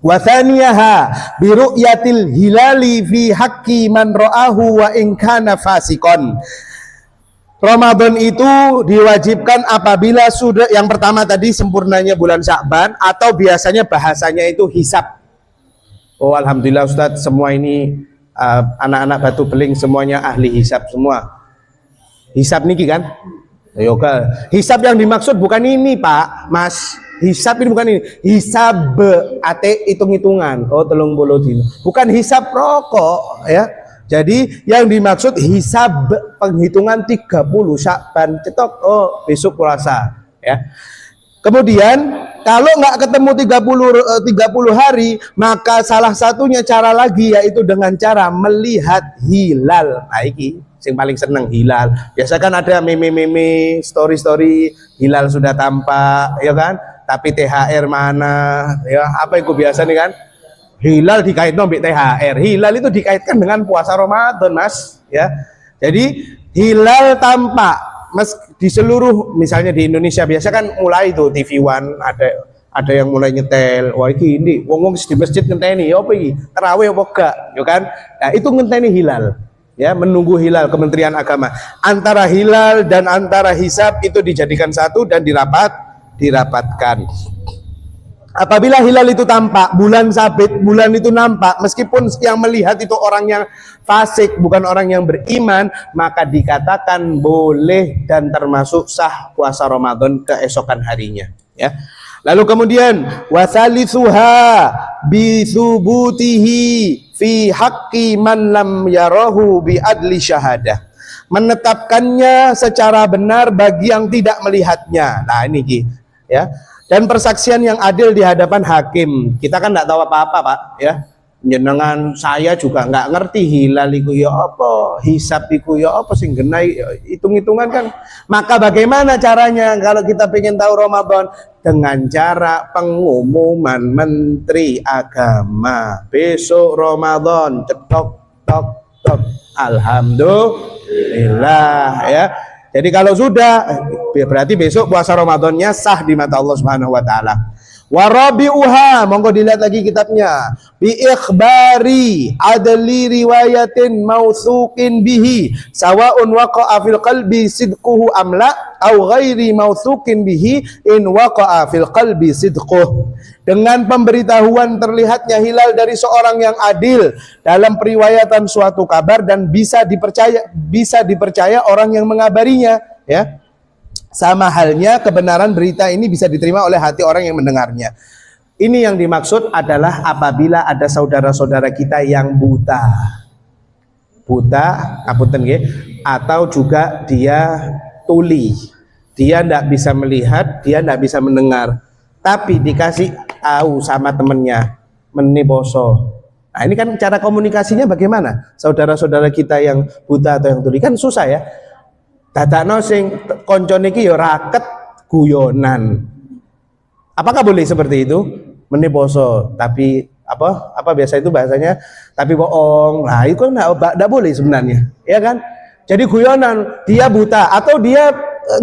Wa thaniyaha bi ru'yatil hilali fi haqqi man ra'ahu wa in kana fasikon. Ramadan itu diwajibkan apabila sudah, yang pertama tadi sempurnanya bulan Syakban, atau biasanya bahasanya itu hisab. Oh alhamdulillah Ustadz, semua ini anak-anak Batu Beling semuanya ahli hisab semua. Hisab niki kan? Yoga. Hisab yang dimaksud bukan ini Pak, Mas. Hisab ini bukan ini. Hisab ate hitung-hitungan. Oh 30 dino. Bukan hisab rokok ya. Jadi yang dimaksud hisab penghitungan 30 Syakban cetok. Oh besok puasa ya. Kemudian kalau nggak ketemu 30 hari, maka salah satunya cara lagi yaitu dengan cara melihat hilal. Nah iki yang paling seneng hilal. Biasa kan ada meme-meme, story-story hilal sudah tampak, ya kan? Tapi THR mana? Ya, apa yang biasa nih kan? Hilal dikaitkan dengan THR. Hilal itu dikaitkan dengan puasa Ramadan, Mas, ya. Jadi hilal tampak di seluruh, misalnya di Indonesia biasa kan mulai itu TV One ada yang mulai nyetel. Wah ini wong-wong di masjid ngenteni, ya apa iki? Tarawih apa enggak, ya kan? Nah, itu ngenteni hilal. Ya, menunggu hilal Kementerian Agama. Antara hilal dan antara hisab itu dijadikan satu dan dirapatkan. Apabila hilal itu tampak, bulan sabit, bulan itu nampak, meskipun yang melihat itu orang yang fasik, bukan orang yang beriman, maka dikatakan boleh dan termasuk sah puasa Ramadan keesokan harinya. Ya. Lalu kemudian wasalisuha bisubutihi fi haqqi man lam yarahu bi adli syahadah. Menetapkannya secara benar bagi yang tidak melihatnya. Nah ini ya. Dan persaksian yang adil di hadapan hakim. Kita kan nggak tahu apa-apa Pak ya. Jenengan saya juga nggak ngerti hilal iku ya apa, hisab iku ya apa sing genai, hitung-hitungan kan. Maka bagaimana caranya kalau kita pengen tahu Ramadan? Dengan cara pengumuman Menteri Agama. Besok Ramadan, cetok tok tok. Alhamdulillah ya. Jadi kalau sudah, berarti besok puasa Ramadannya sah di mata Allah Subhanahu wa taala. Warabi'uha, monggo dilihat lagi kitabnya. Bi ikhbari adli riwayatin mautsuqin bihi, sawa'un waqa'a fil qalbi sidquhu am la, au ghairi mautsuqin bihi in waqa'a fil qalbi sidquh. Dengan pemberitahuan terlihatnya hilal dari seorang yang adil dalam periwayatan suatu kabar dan bisa dipercaya orang yang mengabarinya, ya. Sama halnya kebenaran berita ini bisa diterima oleh hati orang yang mendengarnya. Ini yang dimaksud adalah apabila ada saudara-saudara kita yang buta, atau juga dia tuli, dia tidak bisa melihat, dia tidak bisa mendengar, tapi dikasih tahu sama temennya, meniposo. Nah ini kan cara komunikasinya bagaimana? Saudara-saudara kita yang buta atau yang tuli kan susah ya. Dadakno sing koncone iki ya raket guyonan. Apakah boleh seperti itu? Meniposo, tapi apa biasa itu bahasanya tapi bohong. Nah, itu kan enggak boleh sebenarnya, ya kan? Jadi guyonan, dia buta atau dia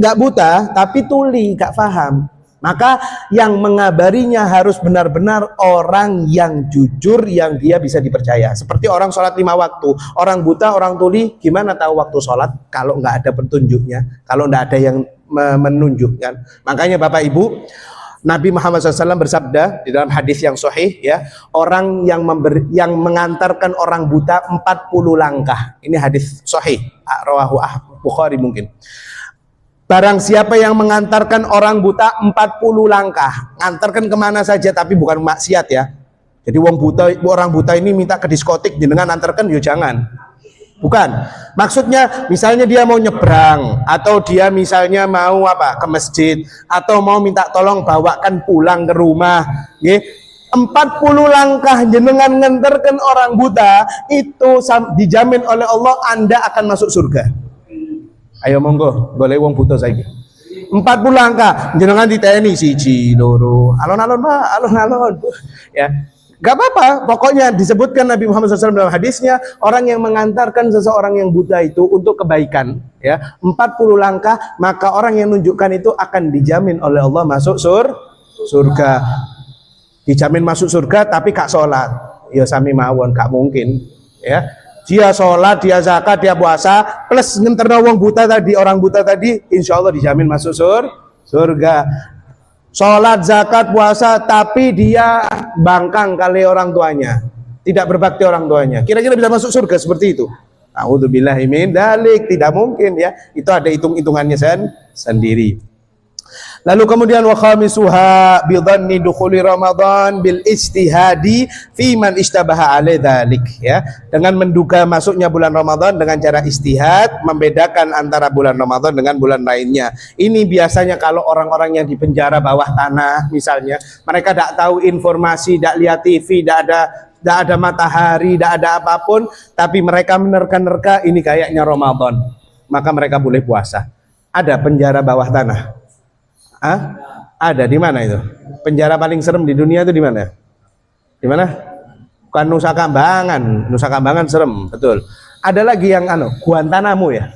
enggak buta tapi tuli, enggak paham. Maka yang mengabarinya harus benar-benar orang yang jujur, yang dia bisa dipercaya. Seperti orang sholat 5 waktu. Orang buta, orang tuli, gimana tahu waktu sholat kalau nggak ada petunjuknya, kalau nggak ada yang menunjukkan. Makanya Bapak Ibu, Nabi Muhammad SAW bersabda di dalam hadis yang sahih, ya, orang yang mengantarkan orang buta 40 langkah. Ini hadis sahih, rawahu Bukhari mungkin. Barang siapa yang mengantarkan orang buta 40 langkah, antarkan kemana saja, tapi bukan maksiat ya. Jadi orang buta ini minta ke diskotik, jenengan antarkan, ya jangan. Bukan. Maksudnya misalnya dia mau nyebrang, atau dia misalnya mau ke masjid, atau mau minta tolong bawakan pulang ke rumah. 40 langkah jenengan ngantarkan orang buta, itu dijamin oleh Allah Anda akan masuk surga. Ayo monggo, boleh wong buta saiki. 40 langkah, jenengan diteni siji, loro, alon-alon Pak, alon-alon. Ya, gak apa-apa. Pokoknya disebutkan Nabi Muhammad SAW dalam hadisnya, orang yang mengantarkan seseorang yang buta itu untuk kebaikan, ya, 40 langkah, maka orang yang nunjukkan itu akan dijamin oleh Allah masuk surga. Dijamin masuk surga, tapi gak sholat. Ya sami mawon, gak mungkin, ya. Dia sholat, dia zakat, dia puasa, plus ngenterna wong buta tadi, orang buta tadi, insya Allah dijamin masuk surga. Sholat, zakat, puasa, tapi dia bangkang kali orang tuanya, tidak berbakti orang tuanya. Kira-kira bisa masuk surga seperti itu? A'udzubillahi min dzalik, tidak mungkin ya. Itu ada hitung-hitungannya sendiri. Lalu kemudian wa khamisuha bi dhanni dukhuli Ramadan bil ijtihadi fi man ishtabaha alai dzalik, ya. Dengan menduga masuknya bulan Ramadan dengan cara istihad, membedakan antara bulan Ramadan dengan bulan lainnya. Ini biasanya kalau orang-orang yang di penjara bawah tanah misalnya, mereka tidak tahu informasi, tidak lihat TV, tidak ada matahari, tidak ada apapun, tapi mereka menerka-nerka ini kayaknya Ramadan, maka mereka boleh puasa. Ada penjara bawah tanah? Ada di mana itu? Penjara paling serem di dunia itu di mana? Di mana? Bukan Nusa Kambangan. Nusa Kambangan serem, betul. Ada lagi yang Guantanamo ya.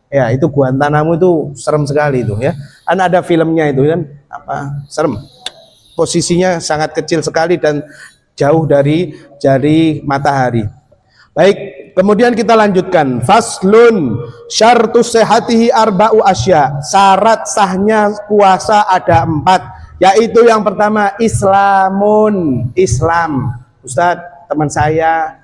Ya, itu Guantanamo itu serem sekali itu ya. Ada filmnya itu kan, serem. Posisinya sangat kecil sekali dan jauh dari matahari. Baik, kemudian kita lanjutkan. Faslun syartus sehatihi arba'u asya. Syarat sahnya puasa ada 4, yaitu yang pertama Islam. Ustadz, teman saya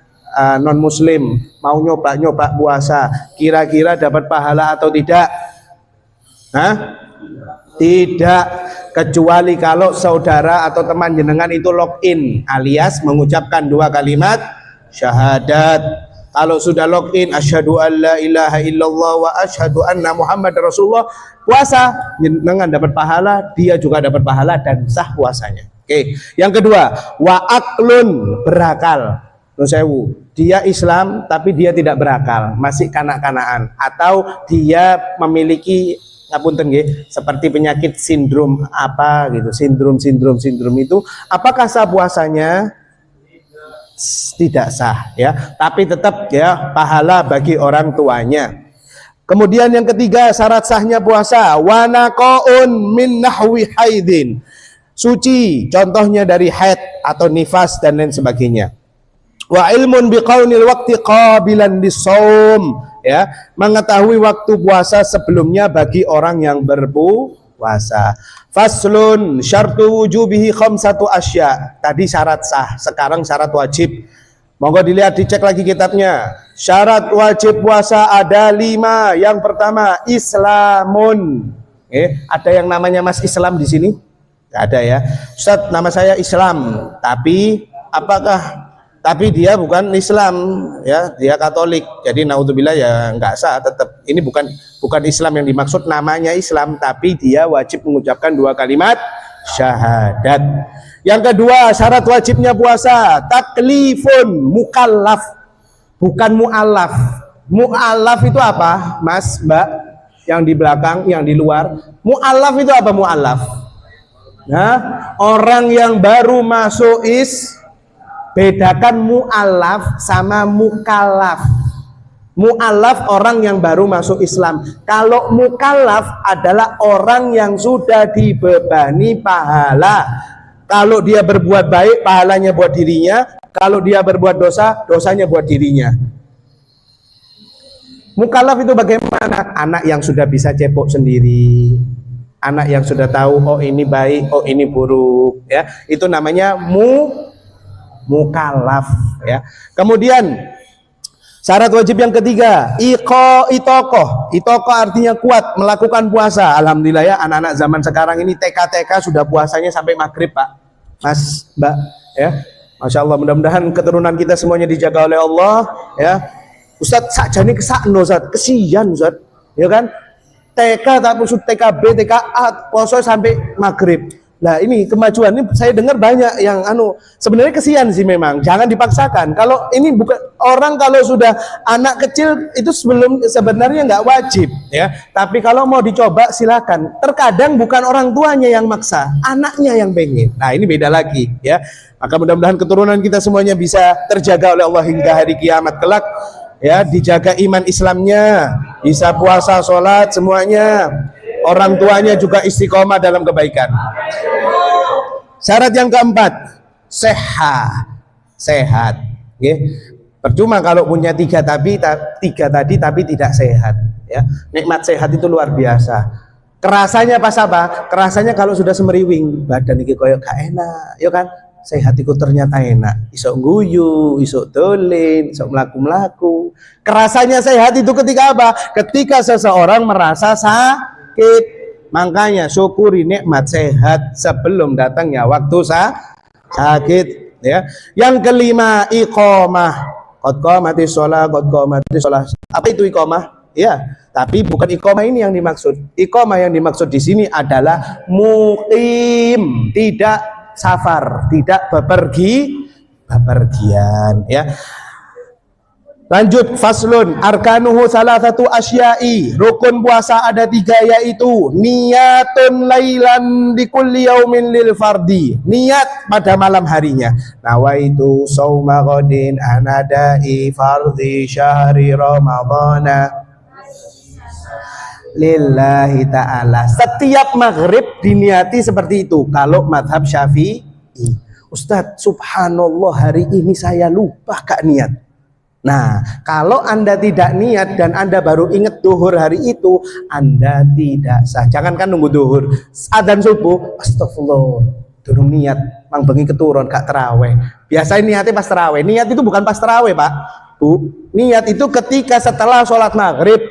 non muslim mau nyoba puasa, kira-kira dapat pahala atau tidak? Tidak, kecuali kalau saudara atau teman jenengan itu login alias mengucapkan 2 kalimat syahadat. Kalau sudah login asyhadu an la ilaha illallah wa asyhadu anna Muhammad Rasulullah, puasa jenengan dapat pahala, dia juga dapat pahala dan sah puasanya. Oke. Yang kedua, wa aklun, berakal. Nusewu, dia Islam tapi dia tidak berakal, masih kanak-kanakan, atau dia memiliki ngapunten nggih, seperti penyakit sindrom sindrom itu, apakah sah puasanya? Tidak sah ya, tapi tetap ya pahala bagi orang tuanya. Kemudian yang ketiga, syarat sahnya puasa wanaqaun min nahwi haidin, suci contohnya dari haid atau nifas dan lain sebagainya. Wa ilmun biqaunil waqti qabilan lisaum, ya, mengetahui waktu puasa sebelumnya bagi orang yang berpuasa. Faslun syartu wujubihi khamsatu asya. Tadi syarat sah, sekarang syarat wajib. Monggo dilihat, dicek lagi kitabnya. Syarat wajib puasa ada 5. Yang pertama Islamun. Ada yang namanya Mas Islam di sini? Tidak ada ya. Ustaz, nama saya Islam, tapi tapi dia bukan Islam ya, dia Katolik. Jadi naudzubillah ya enggak sah tetap. Ini bukan Islam yang dimaksud, namanya Islam tapi dia wajib mengucapkan 2 kalimat syahadat. Yang kedua, syarat wajibnya puasa taklifun, mukallaf, bukan mu'allaf. Mu'allaf itu apa? Mas, Mbak, yang di belakang, yang di luar. Mu'allaf itu apa mu'allaf? Nah, orang yang baru masuk bedakan mu'allaf sama mukallaf. Mu'allaf orang yang baru masuk Islam. Kalau mukallaf adalah orang yang sudah dibebani pahala. Kalau dia berbuat baik, pahalanya buat dirinya. Kalau dia berbuat dosa, dosanya buat dirinya. Mukallaf itu bagaimana? Anak yang sudah bisa cepok sendiri. Anak yang sudah tahu, oh ini baik, oh ini buruk, ya. Itu namanya mukallaf ya. Kemudian Syarat wajib yang ketiga, itokoh. Itokoh artinya kuat melakukan puasa. Alhamdulillah ya, anak-anak zaman sekarang ini TK sudah puasanya sampai maghrib, Pak, Mas, Mbak, ya. Masya Allah, mudah-mudahan keturunan kita semuanya dijaga oleh Allah, ya. Ustadz sakjane kesakno, Ustadz, kesian, Ustadz, ya kan? TK tak usut TKB, TKA puasa sampai maghrib. Nah ini kemajuan ini saya dengar banyak yang sebenarnya kesian sih memang, jangan dipaksakan. Kalau ini bukan orang, kalau sudah anak kecil itu sebenarnya nggak wajib ya, tapi kalau mau dicoba silakan. Terkadang bukan orang tuanya yang maksa, anaknya yang pengen. Nah ini beda lagi ya. Maka mudah-mudahan keturunan kita semuanya bisa terjaga oleh Allah hingga hari kiamat kelak ya, dijaga iman Islamnya, bisa puasa, sholat semuanya. Orang tuanya juga istiqomah dalam kebaikan. Syarat yang keempat, sehat. Okay. Percuma kalau punya tiga tadi tapi tidak sehat. Ya. Nikmat sehat itu luar biasa. Kerasanya pas apa? Kerasanya kalau sudah semeriwing, badan iki koyo gak enak, ya kan? Sehat itu ternyata enak. Isok guyu, isok dolen, isok melaku. Kerasanya sehat itu ketika apa? Ketika seseorang merasa sakit. Makanya syukuri nikmat sehat sebelum datangnya waktu sakit ya. Yang kelima, iqamah. Qad qamatis shalah, qad qamatis shalah. Apa itu iqamah? Ya, tapi bukan iqamah ini yang dimaksud. Iqamah yang dimaksud di sini adalah muqim, tidak safar, tidak bepergian ya. Lanjut, faslun, arkanuhu salasatu asya'i. Rukun puasa ada 3, yaitu niyatun lailan di kulli yaumin lil fardi. Niat pada malam harinya. Nawaitu shauma ghadin anadai fardhi syahri ramadhana lillahi ta'ala. Setiap maghrib diniati seperti itu kalau madhab Syafi'i. Ustadz, subhanallah hari ini saya lupa gak niat. Nah, kalau Anda tidak niat dan Anda baru ingat duhur hari itu, Anda tidak sah. Jangankan nunggu duhur, adzan subuh, astagfirullah, durung niat, mang bengi keturun gak terawih. Biasanya niatnya pas terawih. Niat itu bukan pas terawih, Pak, Bu. Niat itu ketika setelah sholat maghrib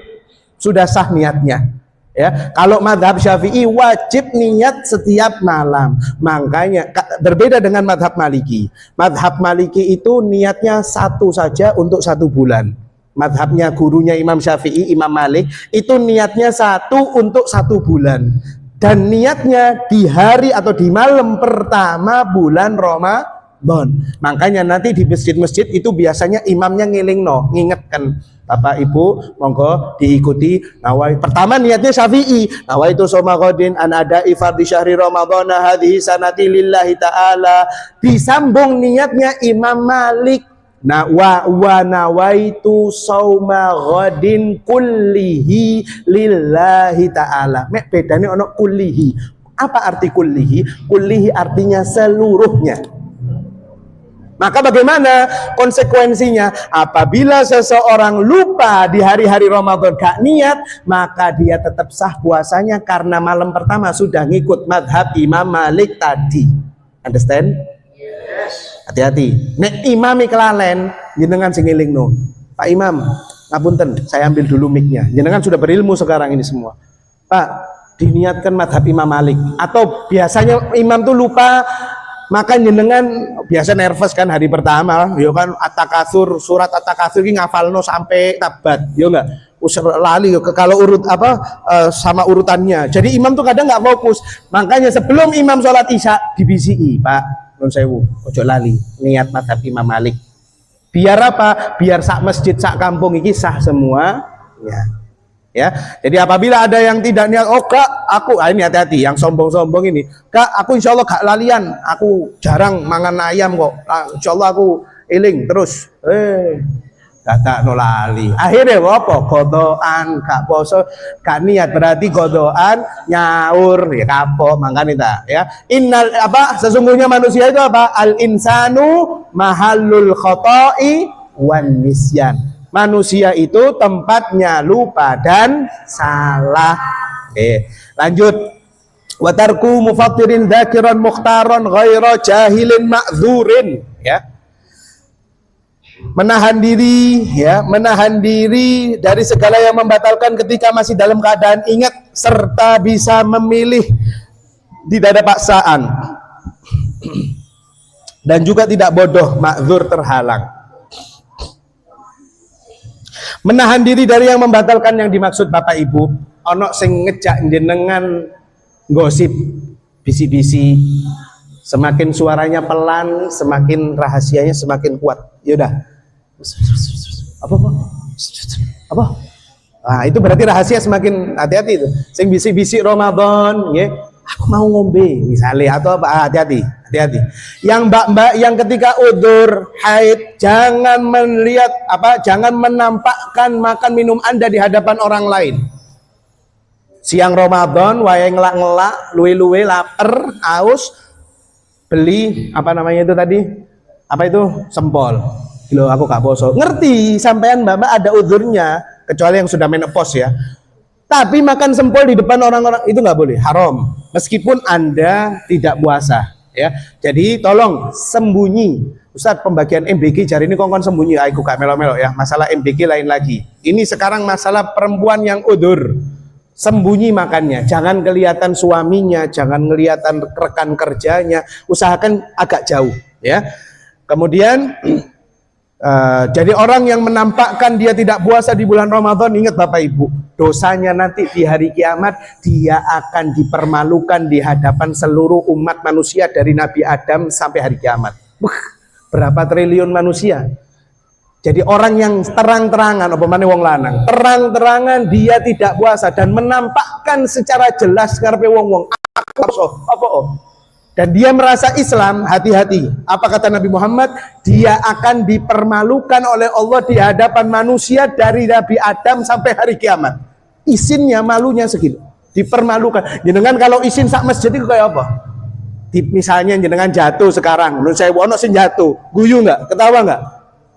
sudah sah niatnya. Ya, kalau madhab Syafi'i wajib niat setiap malam. Makanya berbeda dengan madhab Maliki. Madhab Maliki itu niatnya satu saja untuk 1 bulan. Madhabnya gurunya Imam Syafi'i, Imam Malik, itu niatnya satu untuk 1 bulan. Dan niatnya di hari atau di malam pertama bulan Ramadan. Makanya nanti di masjid-masjid itu biasanya imamnya ngingetkan. Bapak Ibu monggo diikuti. Pertama niatnya Syafi'i, nawaitu shauma ghadin an ada'i fardhi syahri ramadhana hadhihi sanati lillahi ta'ala. Disambung niatnya Imam Malik, wa nawaitu shauma ghadin kullihi lillahi ta'ala. Mek bedane ono kullihi. Apa arti kullihi? Kullihi artinya seluruhnya. Maka bagaimana konsekuensinya? Apabila seseorang lupa di hari-hari Ramadan gak niat, maka dia tetap sah puasanya karena malam pertama sudah ngikut madhab Imam Malik tadi. Understand? Yes. Hati-hati. Nek imami kelalen, jenengan sing ngelingno. Pak Imam, ngapunten, saya ambil dulu mic-nya. Jenengan sudah berilmu sekarang ini semua. Pak, diniatkan madhab Imam Malik. Atau biasanya imam tuh lupa, maka jenengan biasa nervous kan hari pertama, yo kan At-Takatsur, surat At-Takatsur ini ngafalno sampai tabat, yo enggak lali yo kalau urut sama urutannya. Jadi imam tuh kadang nggak fokus. Makanya sebelum imam sholat isya dibisiki, Pak, nun sewu, ojo lali niat madhab Imam Malik. Biar apa? Biar sak masjid, sak kampung ini sah semua. Ya, jadi apabila ada yang tidak niat, oh kak, aku ini hati-hati, yang sombong-sombong ini, kak, aku insya Allah gak lalian, aku jarang mangan ayam kok, insya Allah aku eling terus, dadak no lali. Akhirnya apa? Godoan, gak poso, gak niat, berarti godoan, nyaur, ya kapok, makanya tak, ya. Sesungguhnya manusia itu apa? Al insanu mahallul khoto'i wan nisyan. Manusia itu tempatnya lupa dan salah. Oke, lanjut. Wa tarku mufattirin dzakiran mukhtaran ghaira jahilin ma'dzurin, ya. menahan diri ya, menahan diri dari segala yang membatalkan ketika masih dalam keadaan ingat, serta bisa memilih tidak ada paksaan dan juga tidak bodoh, ma'dzur, terhalang. Menahan diri dari yang membatalkan yang dimaksud Bapak Ibu, ono sing ngejak jenengan gosip, bisi-bisi, semakin suaranya pelan, semakin rahasianya semakin kuat. Yaudah, apa? Nah, itu berarti rahasia semakin hati-hati itu. Sing bisi-bisi Ramadan, ya, aku mau ngombe misalnya atau apa? Hati-hati. Yang mbak-mbak yang ketika udzur haid jangan melihat jangan menampakkan makan minum Anda di hadapan orang lain. Siang Ramadan, wae ngelak-ngelak, luwe-luwe, lapar, aus, beli apa namanya itu tadi? Apa itu? Sempol. Loh, aku gak poso. Ngerti sampean mbak-mbak ada udzurnya, kecuali yang sudah menopause ya. Tapi makan sempol di depan orang-orang itu nggak boleh, haram. Meskipun Anda tidak puasa, ya. Jadi tolong sembunyi. Ustadz, pembagian MBG jari ini kongkon sembunyi, aku gak melo-melo ya. Masalah MBG lain lagi. Ini sekarang masalah perempuan yang udzur. Sembunyi makannya, jangan kelihatan suaminya, jangan kelihatan rekan kerjanya. Usahakan agak jauh, ya. Kemudian jadi orang yang menampakkan dia tidak puasa di bulan Ramadan, ingat Bapak Ibu, dosanya nanti di hari kiamat dia akan dipermalukan di hadapan seluruh umat manusia dari Nabi Adam sampai hari kiamat. Berapa triliun manusia? Jadi orang yang terang-terangan, apa mana wong lanang, terang-terangan dia tidak puasa dan menampakkan secara jelas ngarepe wong-wong dan dia merasa Islam, hati-hati. Apa kata Nabi Muhammad? Dia akan dipermalukan oleh Allah di hadapan manusia dari Nabi Adam sampai hari kiamat. Isinnya, malunya segitu. Dipermalukan. Jenengan kalau isin sak masjid itu kayak apa? Misalnya jenengan jatuh sekarang, menurut saya ono sing jatuh, guyu nggak? Ketawa nggak?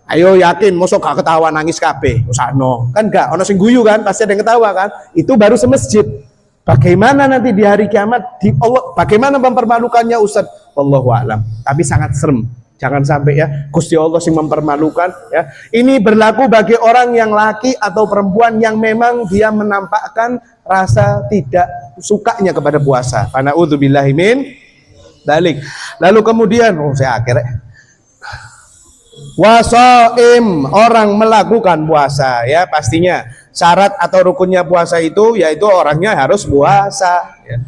Ayo yakin, mosok gak ketawa nangis kabeh? Usahno. Kan enggak, ono sing guyu kan, pasti ada yang ketawa kan? Itu baru semasjid. Bagaimana nanti di hari kiamat di Allah, bagaimana mempermalukannya Ustaz? Wallahu a'lam. Tapi sangat serem. Jangan sampai ya Gusti Allah sing mempermalukan ya. Ini berlaku bagi orang yang laki atau perempuan yang memang dia menampakkan rasa tidak sukanya kepada puasa. Fa na'udzubillahi min dzalik. Lalu kemudian saya akhirnya wasaim, orang melakukan puasa ya, pastinya syarat atau rukunnya puasa itu yaitu orangnya harus puasa ya.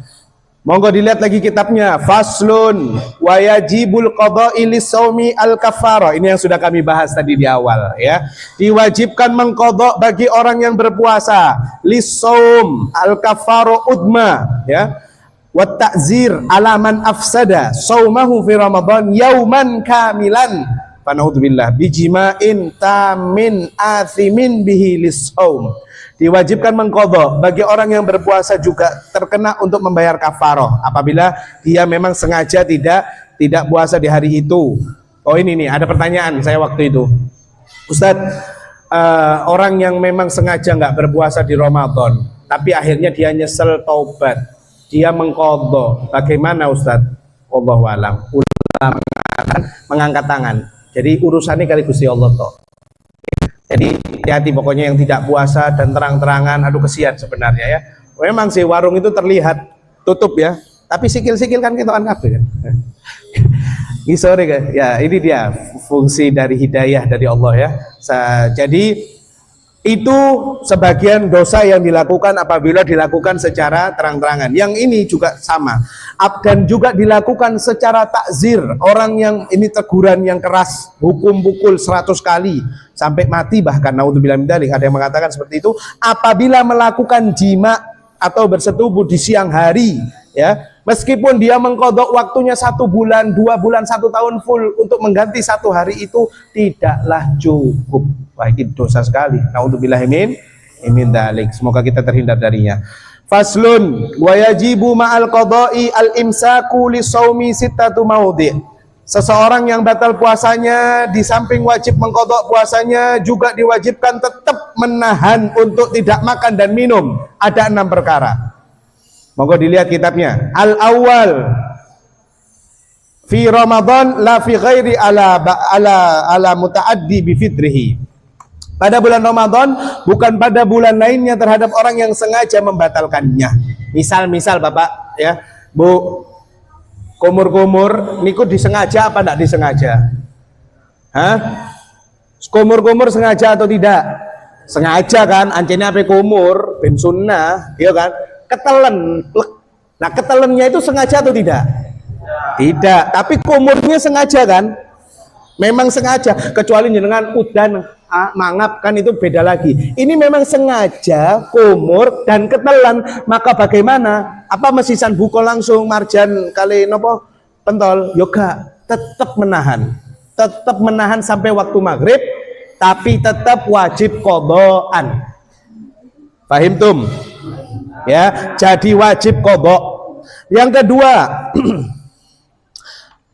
Monggo dilihat lagi kitabnya, faslun wa yajibul qada'i lis-shaumi al-kaffara. Ini yang sudah kami bahas tadi di awal ya. Diwajibkan mengqadha bagi orang yang berpuasa lis-shaum al-kaffara udma ya. Wa ta'zir ala man afsada shaumahu fi ramadan yauman kamilan. Pana'udzubillah bijima'in tamin athimin bihi lis-shaum. Diwajibkan mengqadha bagi orang yang berpuasa juga terkena untuk membayar kafaroh apabila dia memang sengaja tidak puasa di hari itu. Oh ini nih ada pertanyaan saya waktu itu, Ustadz, orang yang memang sengaja nggak berpuasa di Ramadan tapi akhirnya dia nyesel taubat, dia mengqadha, bagaimana Ustadz? Wallahu a'lam. Ulama mengangkat tangan. Jadi urusannya kali Gusti Allah toh. Jadi hati-hati pokoknya yang tidak puasa dan terang-terangan, aduh kesian sebenarnya ya. Memang sih warung itu terlihat tutup ya, tapi sikil-sikil kan ketokan kabeh kan. Sorry kan. Ya, ini dia fungsi dari hidayah dari Allah ya. Jadi itu sebagian dosa yang dilakukan apabila dilakukan secara terang-terangan. Yang ini juga sama. Dan juga dilakukan secara takzir. Orang yang ini teguran yang keras, hukum pukul 100 kali sampai mati bahkan, naudzubillah min dzalik, ada yang mengatakan seperti itu apabila melakukan jima atau bersetubuh di siang hari ya, meskipun dia mengqadha waktunya 1 bulan, 2 bulan, 1 tahun full untuk mengganti 1 hari itu tidaklah cukup. Wah, itu dosa sekali. Naudzubillah min dzalik. Semoga kita terhindar darinya. Faslun wa yajibu ma'al qada'i al-imsaku li shaumi sittatu maudhi'. Seseorang yang batal puasanya di samping wajib mengqadha puasanya juga diwajibkan tetap menahan untuk tidak makan dan minum. Ada 6 perkara. Monggo dilihat kitabnya. Al-awwal fi Ramadan la fi ghairi ala mutaaddi bi fitrihi. Pada bulan Ramadan bukan pada bulan lainnya terhadap orang yang sengaja membatalkannya. Misal Bapak ya, Bu, kumur-kumur niku disengaja apa enggak disengaja? Hah? Kumur-kumur sengaja atau tidak? Sengaja kan, ancene ape kumur ben sunnah, ya kan? Ketelen. Nah, ketelennya itu sengaja atau tidak? Tidak, tapi kumurnya sengaja kan? Memang sengaja, kecuali jenengan udan mangap kan itu beda lagi. Ini memang sengaja kumur dan ketelan, maka bagaimana? Apa mesisan buko langsung marjan kali nopo pentol? Yoga tetap menahan sampai waktu maghrib, tapi tetap wajib qadhaan. Fahim tum? Ya, jadi wajib qadha. Yang kedua,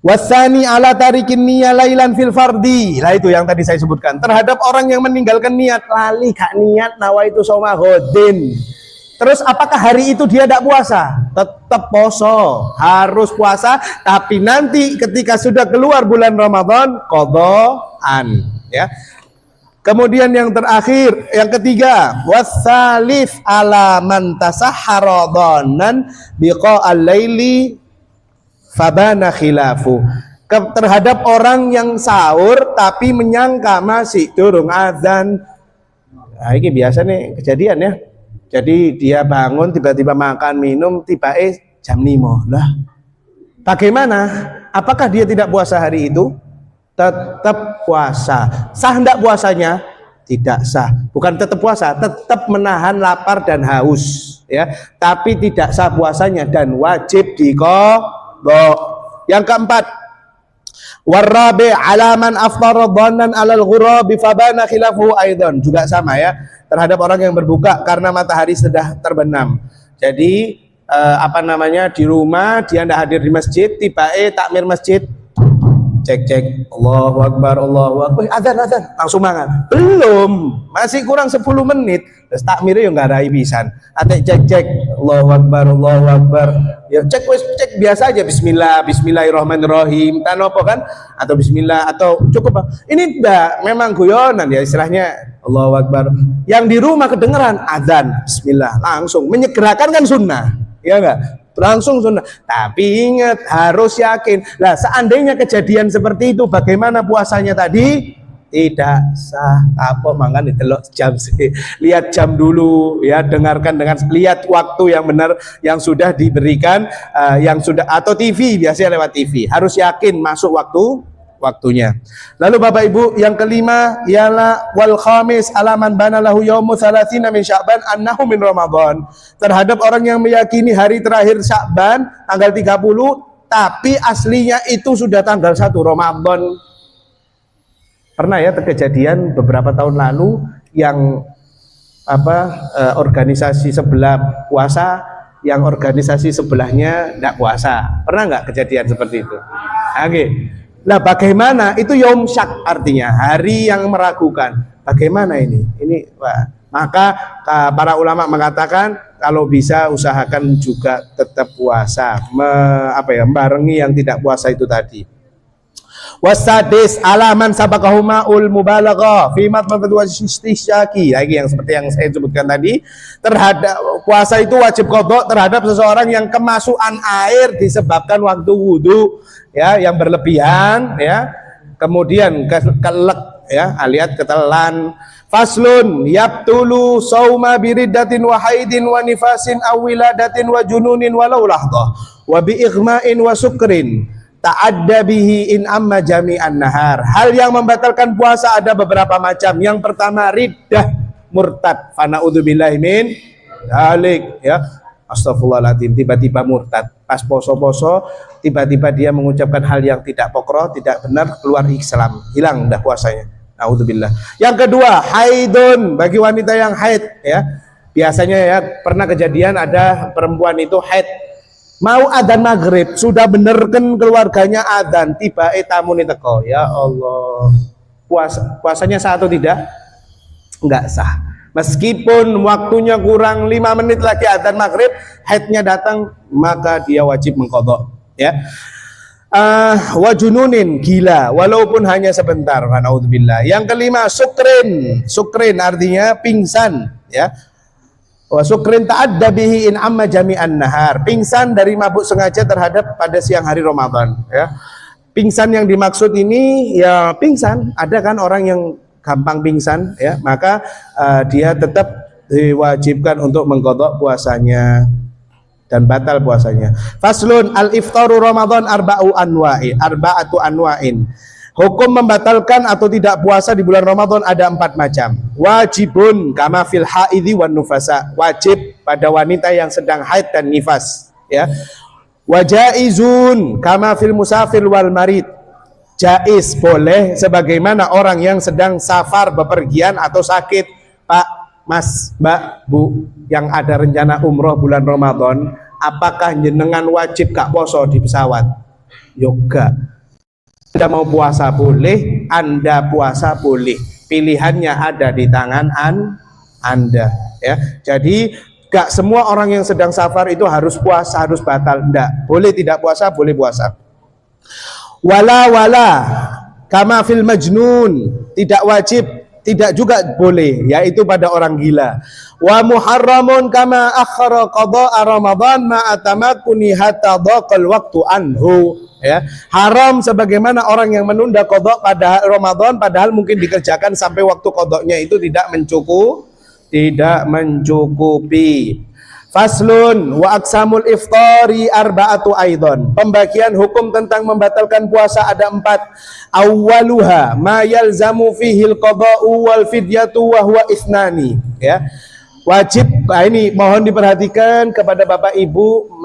wasani ala tarikin niyya lailan fil fardi. Lah itu yang tadi saya sebutkan. Terhadap orang yang meninggalkan niat, lali gak niat nawaitu shauma ghadin. Terus apakah hari itu dia tidak puasa? Tetap poso, harus puasa, tapi nanti ketika sudah keluar bulan Ramadan qadhaan, ya. Kemudian yang terakhir, yang ketiga, wasalif ala man tasahhara dhanan biqa'al laili fabana khilafu. Terhadap orang yang sahur tapi menyangka masih durung azan. Nah, ini biasa nih kejadian ya. Jadi dia bangun tiba-tiba makan minum tiba jam 5. Lah, bagaimana? Apakah dia tidak puasa hari itu? Tetap puasa. Sah enggak puasanya? Tidak sah. Bukan tetap puasa, tetap menahan lapar dan haus, ya. Tapi tidak sah puasanya dan wajib diqadha. Yang keempat, warabi alaman afdara dhannan alal ghurabi fabana khilafu aidan. Juga sama ya, terhadap orang yang berbuka karena matahari sudah terbenam. Jadi di rumah dia tidak hadir di masjid, tiba takmir masjid, cek Allahu Akbar, adzan langsung mangan. Belum, masih kurang 10 menit. Terus takmirnya yang nggak rai pisan. Ate cek Allahu Akbar. Ya cek biasa aja, bismillahirrahmanirrahim. Tanopo kan? Atau bismillah atau cukup. Ini memang guyonan ya istilahnya, Allahu Akbar. Yang di rumah kedengeran adzan, bismillah, langsung menyegerakan kan sunnah. Ya enggak? Langsung sunnah. Tapi ingat, harus yakin. Lah seandainya kejadian seperti itu, bagaimana puasanya tadi? Tidak sah. Apa mangan delok jam sih? Lihat jam dulu ya, dengarkan dengan lihat waktu yang benar yang sudah diberikan, yang sudah, atau TV, biasanya lewat TV. Harus yakin masuk waktunya. Lalu Bapak Ibu, yang kelima ialah wal khamis alaman bana lahu yaumu 30 min Sya'ban annahu min Ramadan. Terhadap orang yang meyakini hari terakhir Sya'ban tanggal 30 tapi aslinya itu sudah tanggal 1 Ramadan. Pernah ya kejadian beberapa tahun lalu yang organisasi sebelah puasa, yang organisasi sebelahnya tidak puasa. Pernah nggak kejadian seperti itu? Oke. Nah, bagaimana? Itu yaum syak, artinya hari yang meragukan. Bagaimana ini? Maka para ulama mengatakan kalau bisa usahakan juga tetap puasa, membarengi yang tidak puasa itu tadi. Wasadis alaman sabakahuma ul mubalaghah fi matmadat wastisyaki. Lagi yang seperti yang saya sebutkan tadi, terhadap puasa itu wajib qadha terhadap seseorang yang kemasukan air disebabkan waktu wudu ya, yang berlebihan ya, kemudian kelek ya, alias ketelan. Faslun yabtulu sauma biriddatin wa haidin wa nifasin aw wiladatin wa jununin walau lahdah wa bi ighma'in wa sukrin ta'adda bihi in amma jami'an nahar. Hal yang membatalkan puasa ada beberapa macam. Yang pertama riddah, murtad. Fa na'udzubillahi min dzalik ya. Astagfirullahaladzim, tiba-tiba murtad. Pas poso-poso tiba-tiba dia mengucapkan hal yang tidak pokroh, tidak benar, keluar Islam, hilang dah puasanya. Na'udzubillah. Yang kedua, haidun, bagi wanita yang haid ya. Biasanya ya pernah kejadian ada perempuan itu haid, mau adzan maghrib, sudah benerkan keluarganya adzan, tiba tamu nih teko. Ya Allah, puasanya sah atau tidak? Enggak sah. Meskipun waktunya kurang 5 menit lagi adzan maghrib, haidnya datang, maka dia wajib mengqadha ya. Wajununin, gila walaupun hanya sebentar. Naudzubillah. Yang kelima sukrin artinya pingsan, ya. Wa sukrin ta'adda bihi in amma jami'an nahar, pingsan dari mabuk sengaja terhadap pada siang hari Ramadan, ya. Pingsan yang dimaksud ini ya pingsan, ada kan orang yang gampang pingsan, ya, maka dia tetap diwajibkan untuk mengqadha puasanya dan batal puasanya. Faslun al-iftaru Ramadan arba'atu anwa'in. Hukum membatalkan atau tidak puasa di bulan Ramadan ada 4 macam. Wajibun kama fil haidhi wan nufasa, wajib pada wanita yang sedang haid dan nifas, ya. Wajaizun kama fil musafir wal marid, jaiz boleh sebagaimana orang yang sedang safar bepergian atau sakit. Pak, Mas, Mbak, Bu, yang ada rencana umroh bulan Ramadan, apakah jenengan wajib gak poso di pesawat? Yoga. Anda mau puasa boleh, Anda puasa boleh. Pilihannya ada di tangan Anda, ya. Jadi gak semua orang yang sedang safar itu harus puasa, harus batal. Enggak, boleh tidak puasa, boleh puasa. Wala kama fil majnun, tidak wajib, tidak juga boleh, yaitu pada orang gila. Wa muharramun kama akhara qada'a Ramadan ma atamakuni hatta dhaqal waktu anhu, ya. Haram sebagaimana orang yang menunda qada pada Ramadan padahal mungkin dikerjakan sampai waktu qadanya itu tidak mencukupi. Faslun wa aqsamul iftari arba'atu aidon. Pembagian hukum tentang membatalkan puasa ada 4. Awwaluha ma yalzamu fihi al-qada'u wal fidyatu wa huwa ithnani, ya. Wajib, ini mohon diperhatikan kepada Bapak Ibu,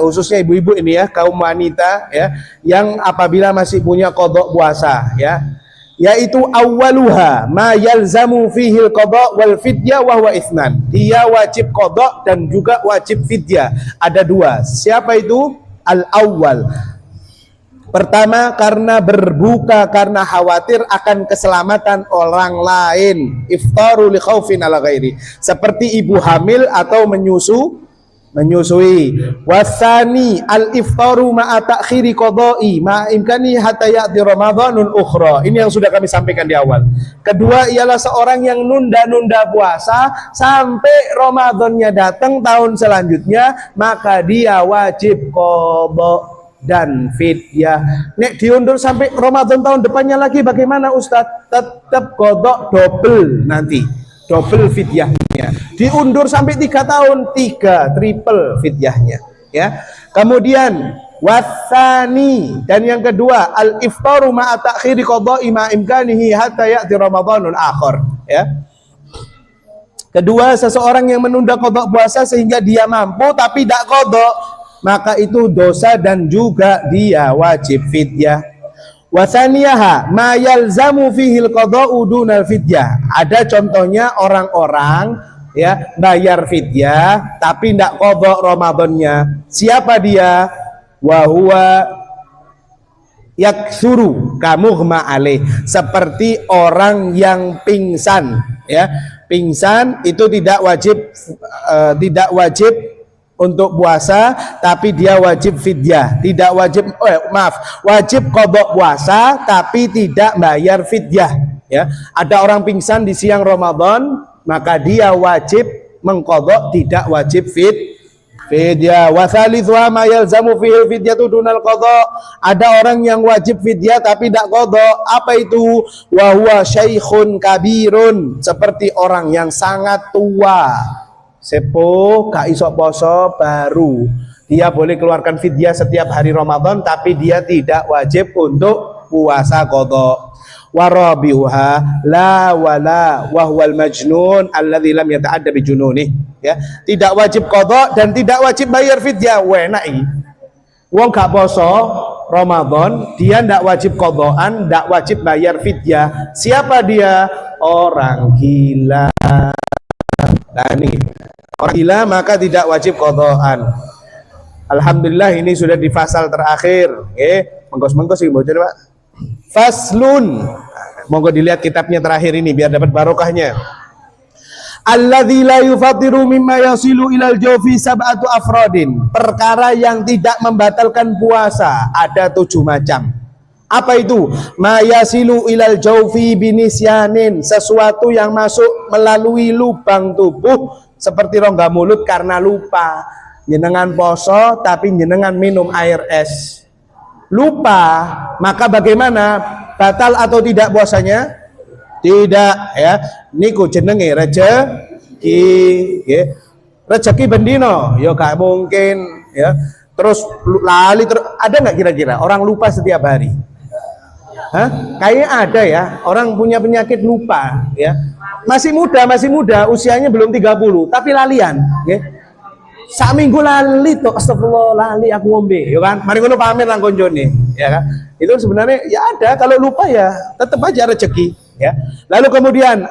khususnya ibu-ibu ini, ya, kaum wanita, ya, yang apabila masih punya qada puasa, ya. Yaitu awwaluha ma yalzamu fihi al-qada wal fidyah wa huwa itsnan. Dia wajib qada dan juga wajib fidyah. Ada 2. Siapa itu? Al-awwal. Pertama, karena berbuka karena khawatir akan keselamatan orang lain. Iftaru li khaufin ala ghairi. Seperti ibu hamil atau menyusui. Wasani al-iftaru ma'a ta'khiri qada'i ma'a imkani hatta ya'ti Ramadanun ukhra. Ini yang sudah kami sampaikan di awal. Kedua ialah seorang yang nunda-nunda puasa sampai Ramadannya datang tahun selanjutnya, maka dia wajib qada dan fidyah. Nek diundur sampai Ramadan tahun depannya lagi bagaimana Ustadz? Tetap qada double nanti. Double fidyahnya. Diundur sampai 3 tahun, 3 triple fidyahnya, ya. Kemudian wasani, dan yang kedua al-iftaru ma'a ta'khiri qada'i ma imkanihi hatta ya'ti Ramadanun akhar, ya. Kedua, seseorang yang menunda qada puasa sehingga dia mampu tapi tidak qada, maka itu dosa dan juga dia wajib fidyah. Wasaniyaha ma yalzamu fihi al-qada'u dunal fidyah. Ada contohnya orang-orang, ya, bayar fidyah tapi tidak qada Ramadannya. Siapa dia? Wa huwa yaksuru kamughma alaih, seperti orang yang pingsan, ya. Pingsan itu tidak wajib untuk puasa, tapi dia wajib fidyah. Tidak wajib, wajib qada puasa tapi tidak bayar fidyah, ya. Ada orang pingsan di siang Ramadan, maka dia wajib mengqada, tidak wajib fidyah. Wa thalithuha ma yalzamu fihi fidyatu dunal qada. Ada orang yang wajib fidyah tapi tidak qada. Apa itu? Wa huwa syaikhun kabirun, seperti orang yang sangat tua, sepuh, gak iso poso baru. Dia boleh keluarkan fidyah setiap hari Ramadan tapi dia tidak wajib untuk puasa qada. Warabiha la wala wa huwal majnun alladzi lam yata'adda bi jununih, ya. Tidak wajib qada dan tidak wajib bayar fidyah. Enak iki. Wong gak poso Ramadan, dia ndak wajib qadaan, ndak wajib bayar fidyah. Siapa dia? Orang gila. Nah, ini orang gila maka tidak wajib qadaan. Alhamdulillah ini sudah di fasal terakhir. Mengkos-mengkos iki bocor, Pak. Faslun. Monggo dilihat kitabnya terakhir ini biar dapat barokahnya. Alladzi la yufatiru mimma yasilu ilal jawfi sab'atu afradin. Perkara yang tidak membatalkan puasa ada 7 macam. Apa itu? Ma yasilu ilal jawfi binisyanin, sesuatu yang masuk melalui lubang tubuh seperti rongga mulut karena lupa. Jenengan poso tapi jenengan minum air es. Lupa, maka bagaimana? Batal atau tidak puasanya? Tidak, ya. Niku jenenge rezeki, ya. Rezeki bendino, ya gak mungkin, ya. Terus lali ada nggak kira-kira orang lupa setiap hari? Hah? Kayaknya ada ya, orang punya penyakit lupa, ya. Masih muda, usianya belum 30, tapi lalian, ya. Sak minggu lali tuh, astagfirullah, lali aku ngombe, ya kan? Mari ngono pamer nang konjone, ya kan? Itu sebenarnya ya ada, kalau lupa ya tetap aja rezeki, ya. Lalu kemudian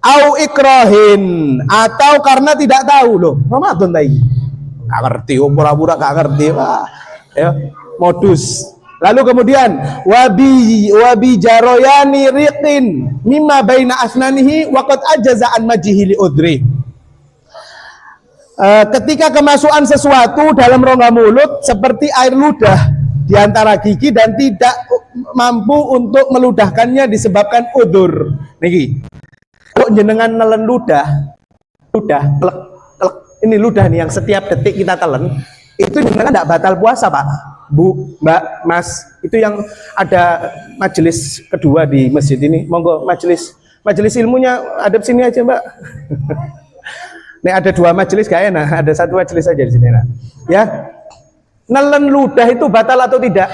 au ikrahin, atau karena tidak tahu loh, Ramadan tadi. Gak ngerti, pura-pura gak ngerti, wah, ya, modus. Lalu kemudian wabi jaroyani riqin mimma baina asnanihi waqad ajaza an majihi li udri. Ketika kemasukan sesuatu dalam rongga mulut seperti air ludah di antara gigi dan tidak mampu untuk meludahkannya disebabkan udur. Niki. Kok jenengan nelen ludah, klek, ini ludah nih yang setiap detik kita telan, itu jenengan tidak batal puasa, Pak. Bu, Mbak, Mas, itu yang ada majelis kedua di masjid ini. Monggo majelis ilmunya ada sini aja, Mbak. Nih ada 2 majelis gak enak, ada 1 majelis aja di sini, nah. Ya. Nelen ludah itu batal atau tidak?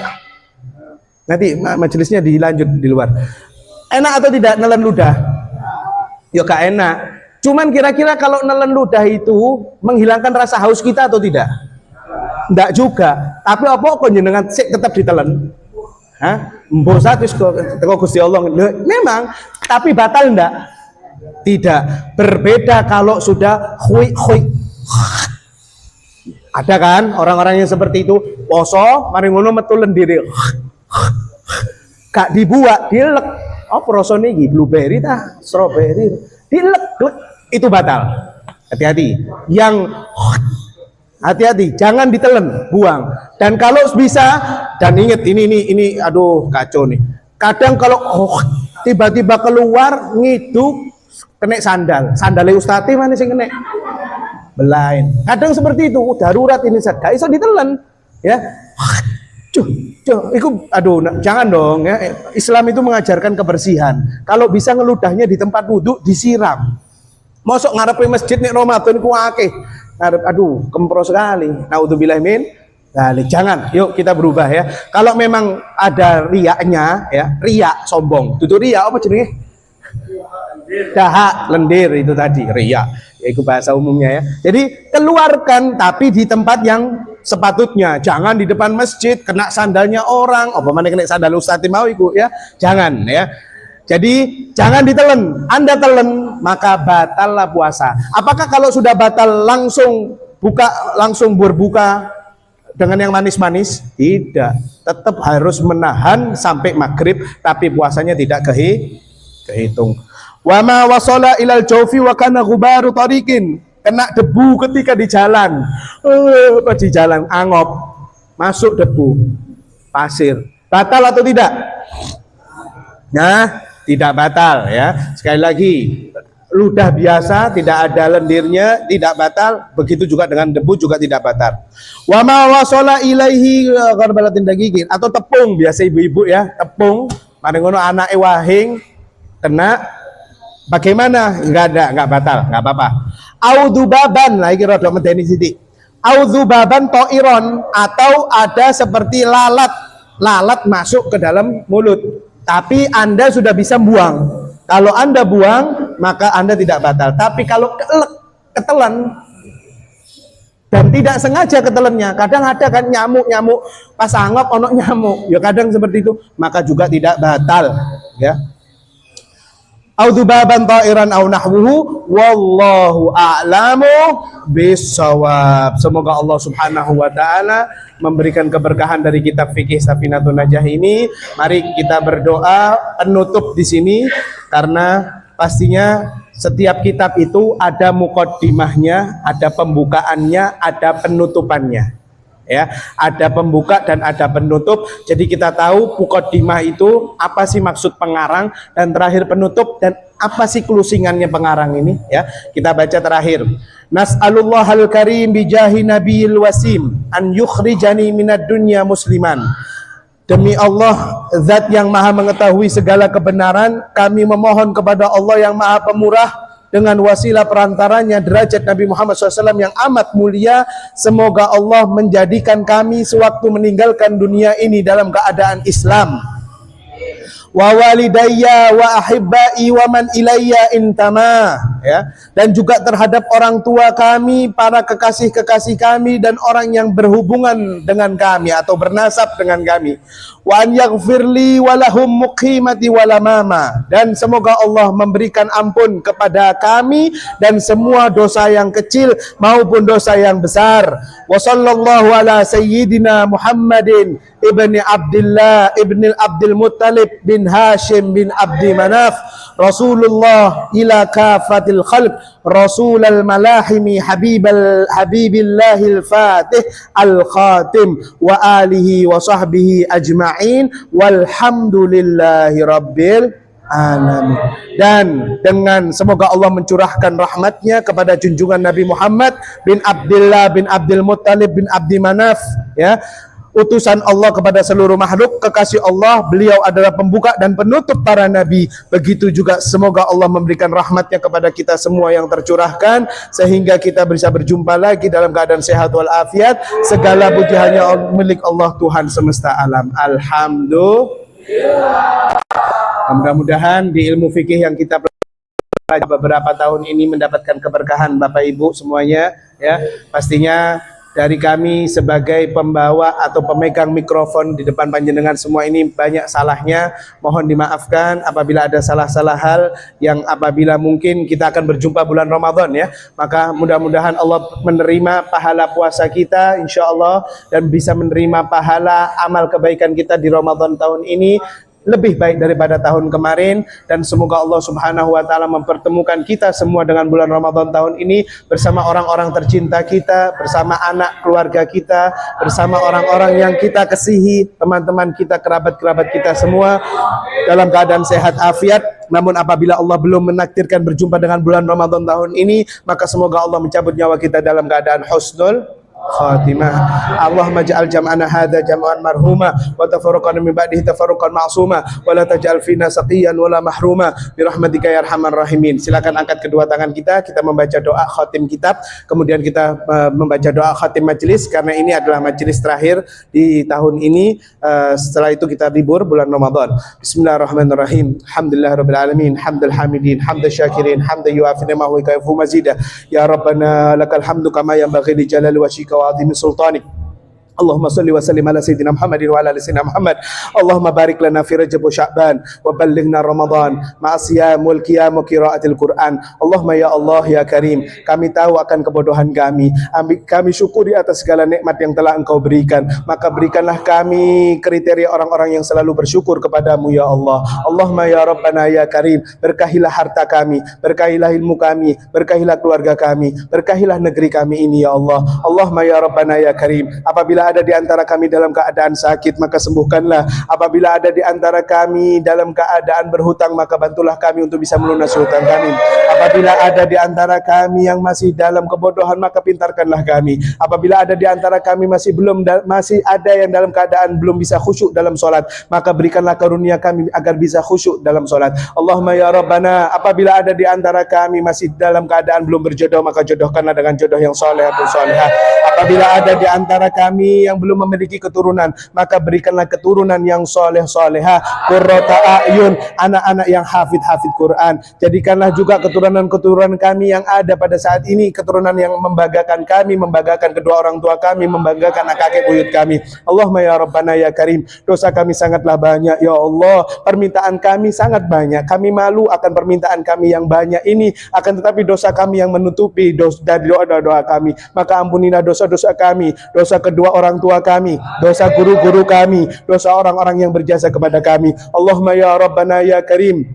Nanti majelisnya dilanjut di luar. Enak atau tidak nelen ludah? Ya gak enak. Cuman kira-kira kalau nelen ludah itu menghilangkan rasa haus kita atau tidak? Enggak juga. Tapi apa kok jenengan tetap ditelen? Hah? Mbok satus kok Gusti Allah. Memang, tapi batal enggak? Tidak. Berbeda kalau sudah hui. Ada kan orang-orang yang seperti itu, poso mari ngono metu lendir. Gak dibuat, dilek. Oh, rasane iki blueberry tah, strawberry. Dilek, itu batal. Hati-hati. Yang hati-hati, jangan ditelen, buang. Dan kalau bisa, dan ingat ini aduh kacau nih. Kadang kalau tiba-tiba keluar ngiduk kena sandalnya ustadz mana sih kena belain. Kadang seperti itu, darurat ini saat gak iso ditelen, ya. Itu aduh, jangan dong, ya. Islam itu mengajarkan kebersihan. Kalau bisa ngeludahnya di tempat wudhu disiram. Mosok ngarepe masjid nih Ramadan ku akeh. Aduh, kempro sekali. Naudzubillah min dzalik. Jangan. Yuk kita berubah, ya. Kalau memang ada riaknya, ya, riak sombong. Tutur riak apa jenenge? Dahak, lendir itu tadi, riak. Ya, itu bahasa umumnya, ya. Jadi keluarkan tapi di tempat yang sepatutnya. Jangan di depan masjid kena sandalnya orang. Apa mana kena sandal ustadz mau iku, ya. Jangan, ya. Jadi jangan ditelen. Anda telen maka batallah puasa. Apakah kalau sudah batal langsung berbuka dengan yang manis-manis? Tidak. Tetap harus menahan sampai maghrib, tapi puasanya tidak kehitung. Wa ma wasala ilal jawfi wa kana ghubaru tariqin. Kena debu ketika di jalan. Di jalan angop. Masuk debu. Pasir. Batal atau tidak? Nah, tidak batal, ya. Sekali lagi, ludah biasa tidak ada lendirnya tidak batal, begitu juga dengan debu juga tidak batal. Wa ma wasala ilaihi gharbalatin dagigin, atau tepung biasa ibu-ibu, ya, tepung mari ngono anake wahing kena bagaimana? Enggak batal, enggak apa-apa. Audzubaban, lagi rada medeni sithik. Audzubaban toiron, atau ada seperti lalat masuk ke dalam mulut. Tapi Anda sudah bisa buang. Kalau Anda buang, maka Anda tidak batal. Tapi kalau ketelan dan tidak sengaja ketelannya, kadang ada kan nyamuk pas anggap ono nyamuk, ya kadang seperti itu, maka juga tidak batal, ya. Audzubaban ta'iran au nahwuhu wallahu a'lamu bissawab. Semoga Allah Subhanahu wa taala memberikan keberkahan dari kitab fikih Safinatun Najah ini. Mari kita berdoa penutup di sini karena pastinya Setiap kitab itu ada muqaddimahnya, ada pembukaannya, ada penutupannya. Ya, ada pembuka dan ada penutup. Jadi kita tahu muqaddimah itu apa sih maksud pengarang, dan terakhir penutup, dan apa sih closingannya pengarang ini, ya. Kita baca terakhir. Nas'alullahal karim bijahi nabiyil wasim an yukhrijani minad dunya musliman. Demi Allah, zat yang maha mengetahui segala kebenaran, kami memohon kepada Allah yang maha pemurah, dengan wasilah perantaranya derajat Nabi Muhammad SAW yang amat mulia, semoga Allah menjadikan kami sewaktu meninggalkan dunia ini dalam keadaan Islam. Wa walidayya wa ahibbai wa man ilayya intama, ya, dan juga terhadap orang tua kami, para kekasih-kekasih kami, dan orang yang berhubungan dengan kami atau bernasab dengan kami. Wa an yaghfirli wa lahum muqimati walamama, dan semoga Allah memberikan ampun kepada kami dan semua dosa yang kecil maupun dosa yang besar. Wa sallallahu ala sayyidina Muhammadin ibni Abdullah ibni Abdul Muttalib bin Hashim bin Abdi Manaf, Rasulullah ila kafatil khalq, Rasulal malahimi habibillahil fatih al khatim, wa alihi wa sahbihi ajma'in, walhamdulillahi rabbil alamin. Dan dengan semoga Allah mencurahkan rahmatnya kepada junjungan Nabi Muhammad bin Abdullah bin Abdul Muttalib bin Abdi Manaf, ya, utusan Allah kepada seluruh makhluk, kekasih Allah. Beliau adalah pembuka dan penutup para nabi. Begitu juga semoga Allah memberikan rahmatnya kepada kita semua yang tercurahkan, sehingga kita bisa berjumpa lagi dalam keadaan sehat walafiat. Segala puji hanya milik Allah, Tuhan semesta alam. Alhamdulillah. Mudah-mudahan di ilmu fikih yang kita pelajari beberapa tahun ini mendapatkan keberkahan Bapak Ibu semuanya, ya. Pastinya dari kami sebagai pembawa atau pemegang mikrofon di depan panjenengan semua ini banyak salahnya. Mohon dimaafkan apabila ada salah-salah hal yang apabila mungkin kita akan berjumpa bulan Ramadan, ya. Maka mudah-mudahan Allah menerima pahala puasa kita insya Allah, dan bisa menerima pahala amal kebaikan kita di Ramadan tahun ini lebih baik daripada tahun kemarin. Dan semoga Allah Subhanahu wa taala mempertemukan kita semua dengan bulan Ramadan tahun ini bersama orang-orang tercinta kita, bersama anak keluarga kita, bersama orang-orang yang kita kasihi, teman-teman kita, kerabat-kerabat kita semua dalam keadaan sehat afiat. Namun apabila Allah belum menakdirkan berjumpa dengan bulan Ramadan tahun ini, maka semoga Allah mencabut nyawa kita dalam keadaan husnul khatimah. Allahumma ja'al jam'ana hadza jam'an marhuma wa tafarraqana min ba'dihi tafarruqan ma'suma wa la taj'al fina saqiyan wa la mahruma bi rahmatika ya arhamar rahimin. Silakan angkat kedua tangan kita membaca doa khatim kitab, kemudian kita membaca doa khatim majelis, karena ini adalah majelis terakhir di tahun ini. Setelah itu kita libur bulan Ramadan. Bismillahirrahmanirrahim. Alhamdulillahirabbil alamin, hamdal hamidin, hamdal syakirin, hamdan yu'afi ni'amahu wa yakfu mazidah. Ya rabbana lakal hamdu kama yanbaghi li jalali wajhika wa 'azimi sultanik. Allahumma salli wa sallim ala sayyidina Muhammadin wa ala ali sayyidina Muhammad. Allahumma barik lana fi Rajab wa Sya'ban wa ballighna Ramadan ma'a siyam wal qiyam wa qiraatil Quran. Allahumma ya Allah ya Karim, kami tahu akan kebodohan kami. Kami syukuri atas segala nikmat yang telah Engkau berikan. Maka berikanlah kami kriteria orang-orang yang selalu bersyukur kepadamu ya Allah. Allahumma ya Rabbana ya Karim, berkahilah harta kami, berkahilah ilmu kami, berkahilah keluarga kami, berkahilah negeri kami ini ya Allah. Allahumma ya Rabbana ya Karim, apabila ada di antara kami dalam keadaan sakit, maka sembuhkanlah. Apabila ada di antara kami dalam keadaan berhutang, maka bantulah kami untuk bisa melunasi hutang kami. Apabila ada di antara kami yang masih dalam kebodohan, maka pintarkanlah kami. Apabila ada di antara kami masih ada yang dalam keadaan belum bisa khusyuk dalam solat, maka berikanlah karunia kami agar bisa khusyuk dalam solat. Allahumma ya Rabbana, apabila ada di antara kami masih dalam keadaan belum berjodoh, maka jodohkanlah dengan jodoh yang soleh atau solehah. Apabila ada di antara kami yang belum memiliki keturunan, maka berikanlah keturunan yang soleh soleha, qurrata a'yun, anak-anak yang hafid Quran. Jadikanlah juga keturunan kami yang ada pada saat ini keturunan yang membanggakan kami, membanggakan kedua orang tua kami, membanggakan kakek buyut kami. Allahumma ya Rabbana ya Karim, dosa kami sangatlah banyak ya Allah, permintaan kami sangat banyak, kami malu akan permintaan kami yang banyak ini, akan tetapi dosa kami yang menutupi dari doa-doa kami. Maka ampunilah dosa-dosa kami, dosa kedua orang tua kami, dosa guru-guru kami, dosa orang-orang yang berjasa kepada kami. Allahumma ya Rabbana ya Karim,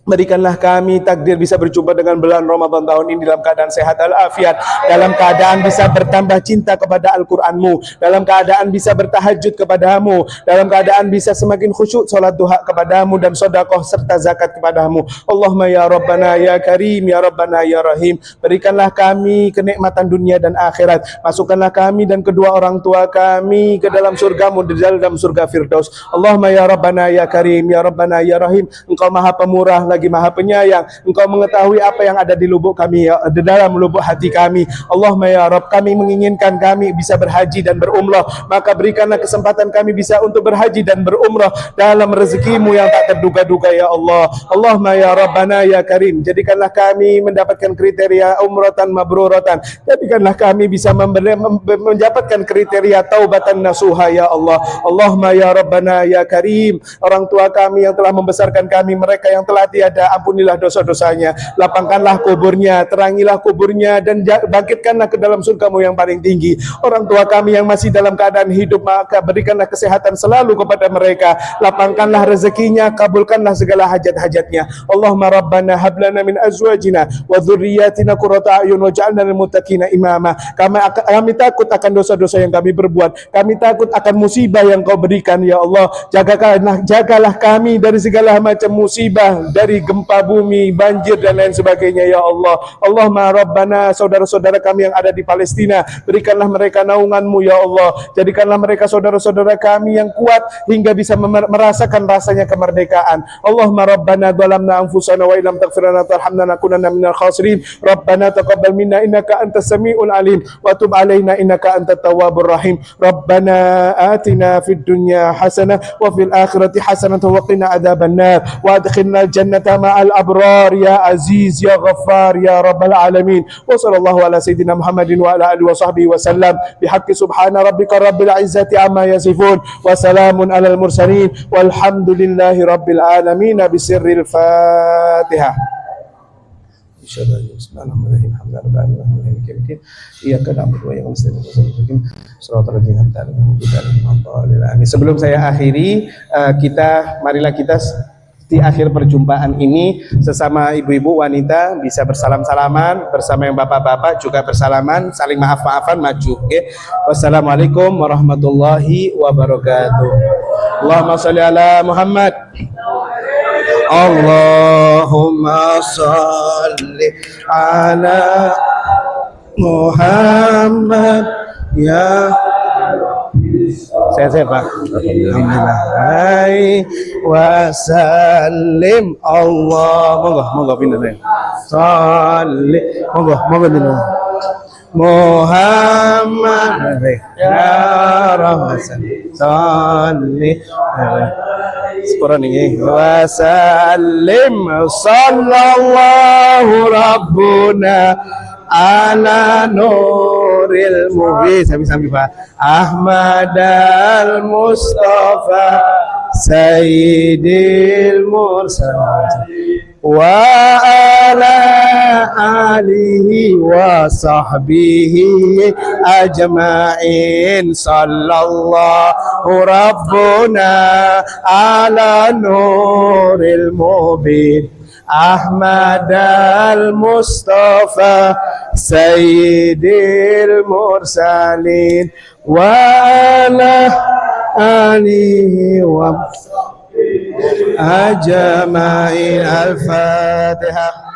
Berikanlah kami takdir bisa berjumpa dengan bulan Ramadan tahun ini dalam keadaan sehat walafiat, dalam keadaan bisa bertambah cinta kepada Al-Quran-Mu, dalam keadaan bisa bertahajud kepadamu, dalam keadaan bisa semakin khusyuk salat duha kepadamu dan sedekah serta zakat kepadamu. Allahumma ya Rabbana ya Karim ya Rabbana ya Rahim. Berikanlah kami kenikmatan dunia dan akhirat. Masukkanlah kami dan kedua orang tua kami ke dalam surga-Mu, di dalam surga Firdaus. Allahumma ya Rabbana ya Karim ya Rabbana ya Rahim. Engkau Maha Pemurah lagi Maha Penyayang. Engkau mengetahui apa yang ada di lubuk kami, ya, di dalam lubuk hati kami. Allahumma ya Rabb, kami menginginkan kami bisa berhaji dan berumrah, maka berikanlah kesempatan kami bisa untuk berhaji dan berumrah dalam rezeki-Mu yang tak terduga-duga ya Allah. Allahumma ya Rabbana ya Karim, jadikanlah kami mendapatkan kriteria umratan mabruratan. Jadikanlah kami bisa mendapatkan kriteria taubatan nasuha ya Allah. Allahumma ya Rabbana ya Karim, orang tua kami yang telah membesarkan kami, mereka yang telah tiada, ampunilah dosa-dosanya, lapangkanlah kuburnya, terangilah kuburnya, dan bangkitkanlah ke dalam surga-Mu yang paling tinggi. Orang tua kami yang masih dalam keadaan hidup, maka berikanlah kesehatan selalu kepada mereka, lapangkanlah rezekinya, kabulkanlah segala hajat-hajatnya. Allahumma Rabbana hablana min azwajina wa dzurriyyatina qurrata a'yun waj'alna lil muttaqina imama. Kami takut akan dosa-dosa yang kami berbuat, kami takut akan musibah yang Kau berikan ya Allah. Jagalah kami dari segala macam musibah, dari gempa bumi, banjir dan lain sebagainya ya Allah. Allahumma Rabbana, saudara-saudara kami yang ada di Palestina, berikanlah mereka naungan-Mu ya Allah. Jadikanlah mereka saudara-saudara kami yang kuat hingga bisa merasakan rasanya kemerdekaan. Allahumma Rabbana dhalamna anfusana wa illam taghfir lana tarhamna lanakunanna minal khasirin. Rabbana taqabbal minna innaka antas samiul alim wa tub alaina innaka antat tawwabur rahim. Rabbana atina fid dunya hasanah wa fil akhirati hasanah wa qina adzabannar wa adkhilna jannata ma'al abrar ya aziz ya ghaffar ya rabbal alamin. Wa sallallahu ala sayyidina Muhammadin wa ala alihi wa sahbihi wa sallam bihaqqi subhana rabbika rabbil izzati amma yasifun wa salamun alal mursalin walhamdulillahi rabbil alamin. Bisirril Fatihah. Bismillahirrahmanirrahim. Alhamdulillahirabbil alamin. Sebelum saya akhiri, marilah kita di akhir perjumpaan ini sesama ibu-ibu wanita bisa bersalam-salaman, bersama yang bapak-bapak juga bersalaman, saling maaf-maafan, maju. Okay? Wassalamualaikum warahmatullahi wabarakatuh. Allahumma sholli ala Muhammad. Allahumma sholli ala Muhammad ya. Saya Pak. Alhamdulillah. Hai wasallim Allah. Monggo pindah deh. Sholli monggo pindah. Muhammad ya Rasul sholli sepura nih wasallim sallallahu rabbuna ala nuril mubin sambil Pak Ahmad al Mustafa sayyidil mursalin wa ala alihi wa sahbihi ajma'in. Sallallahu rabbuna ala nuril mubin Ahmad al-Mustafa sayyidil mursalin wa ala alihi wa ajma'in. Al-Fatihah.